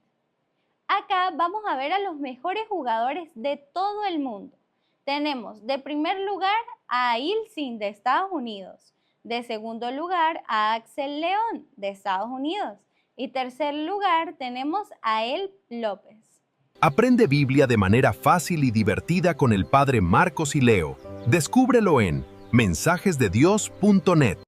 Acá vamos a ver a los mejores jugadores de todo el mundo. Tenemos de primer lugar a Ilsin de Estados Unidos, de segundo lugar a Axel León de Estados Unidos y tercer lugar tenemos a El López. Aprende Biblia de manera fácil y divertida con el padre Marcos y Leo. Descúbrelo en mensajesdedios.net.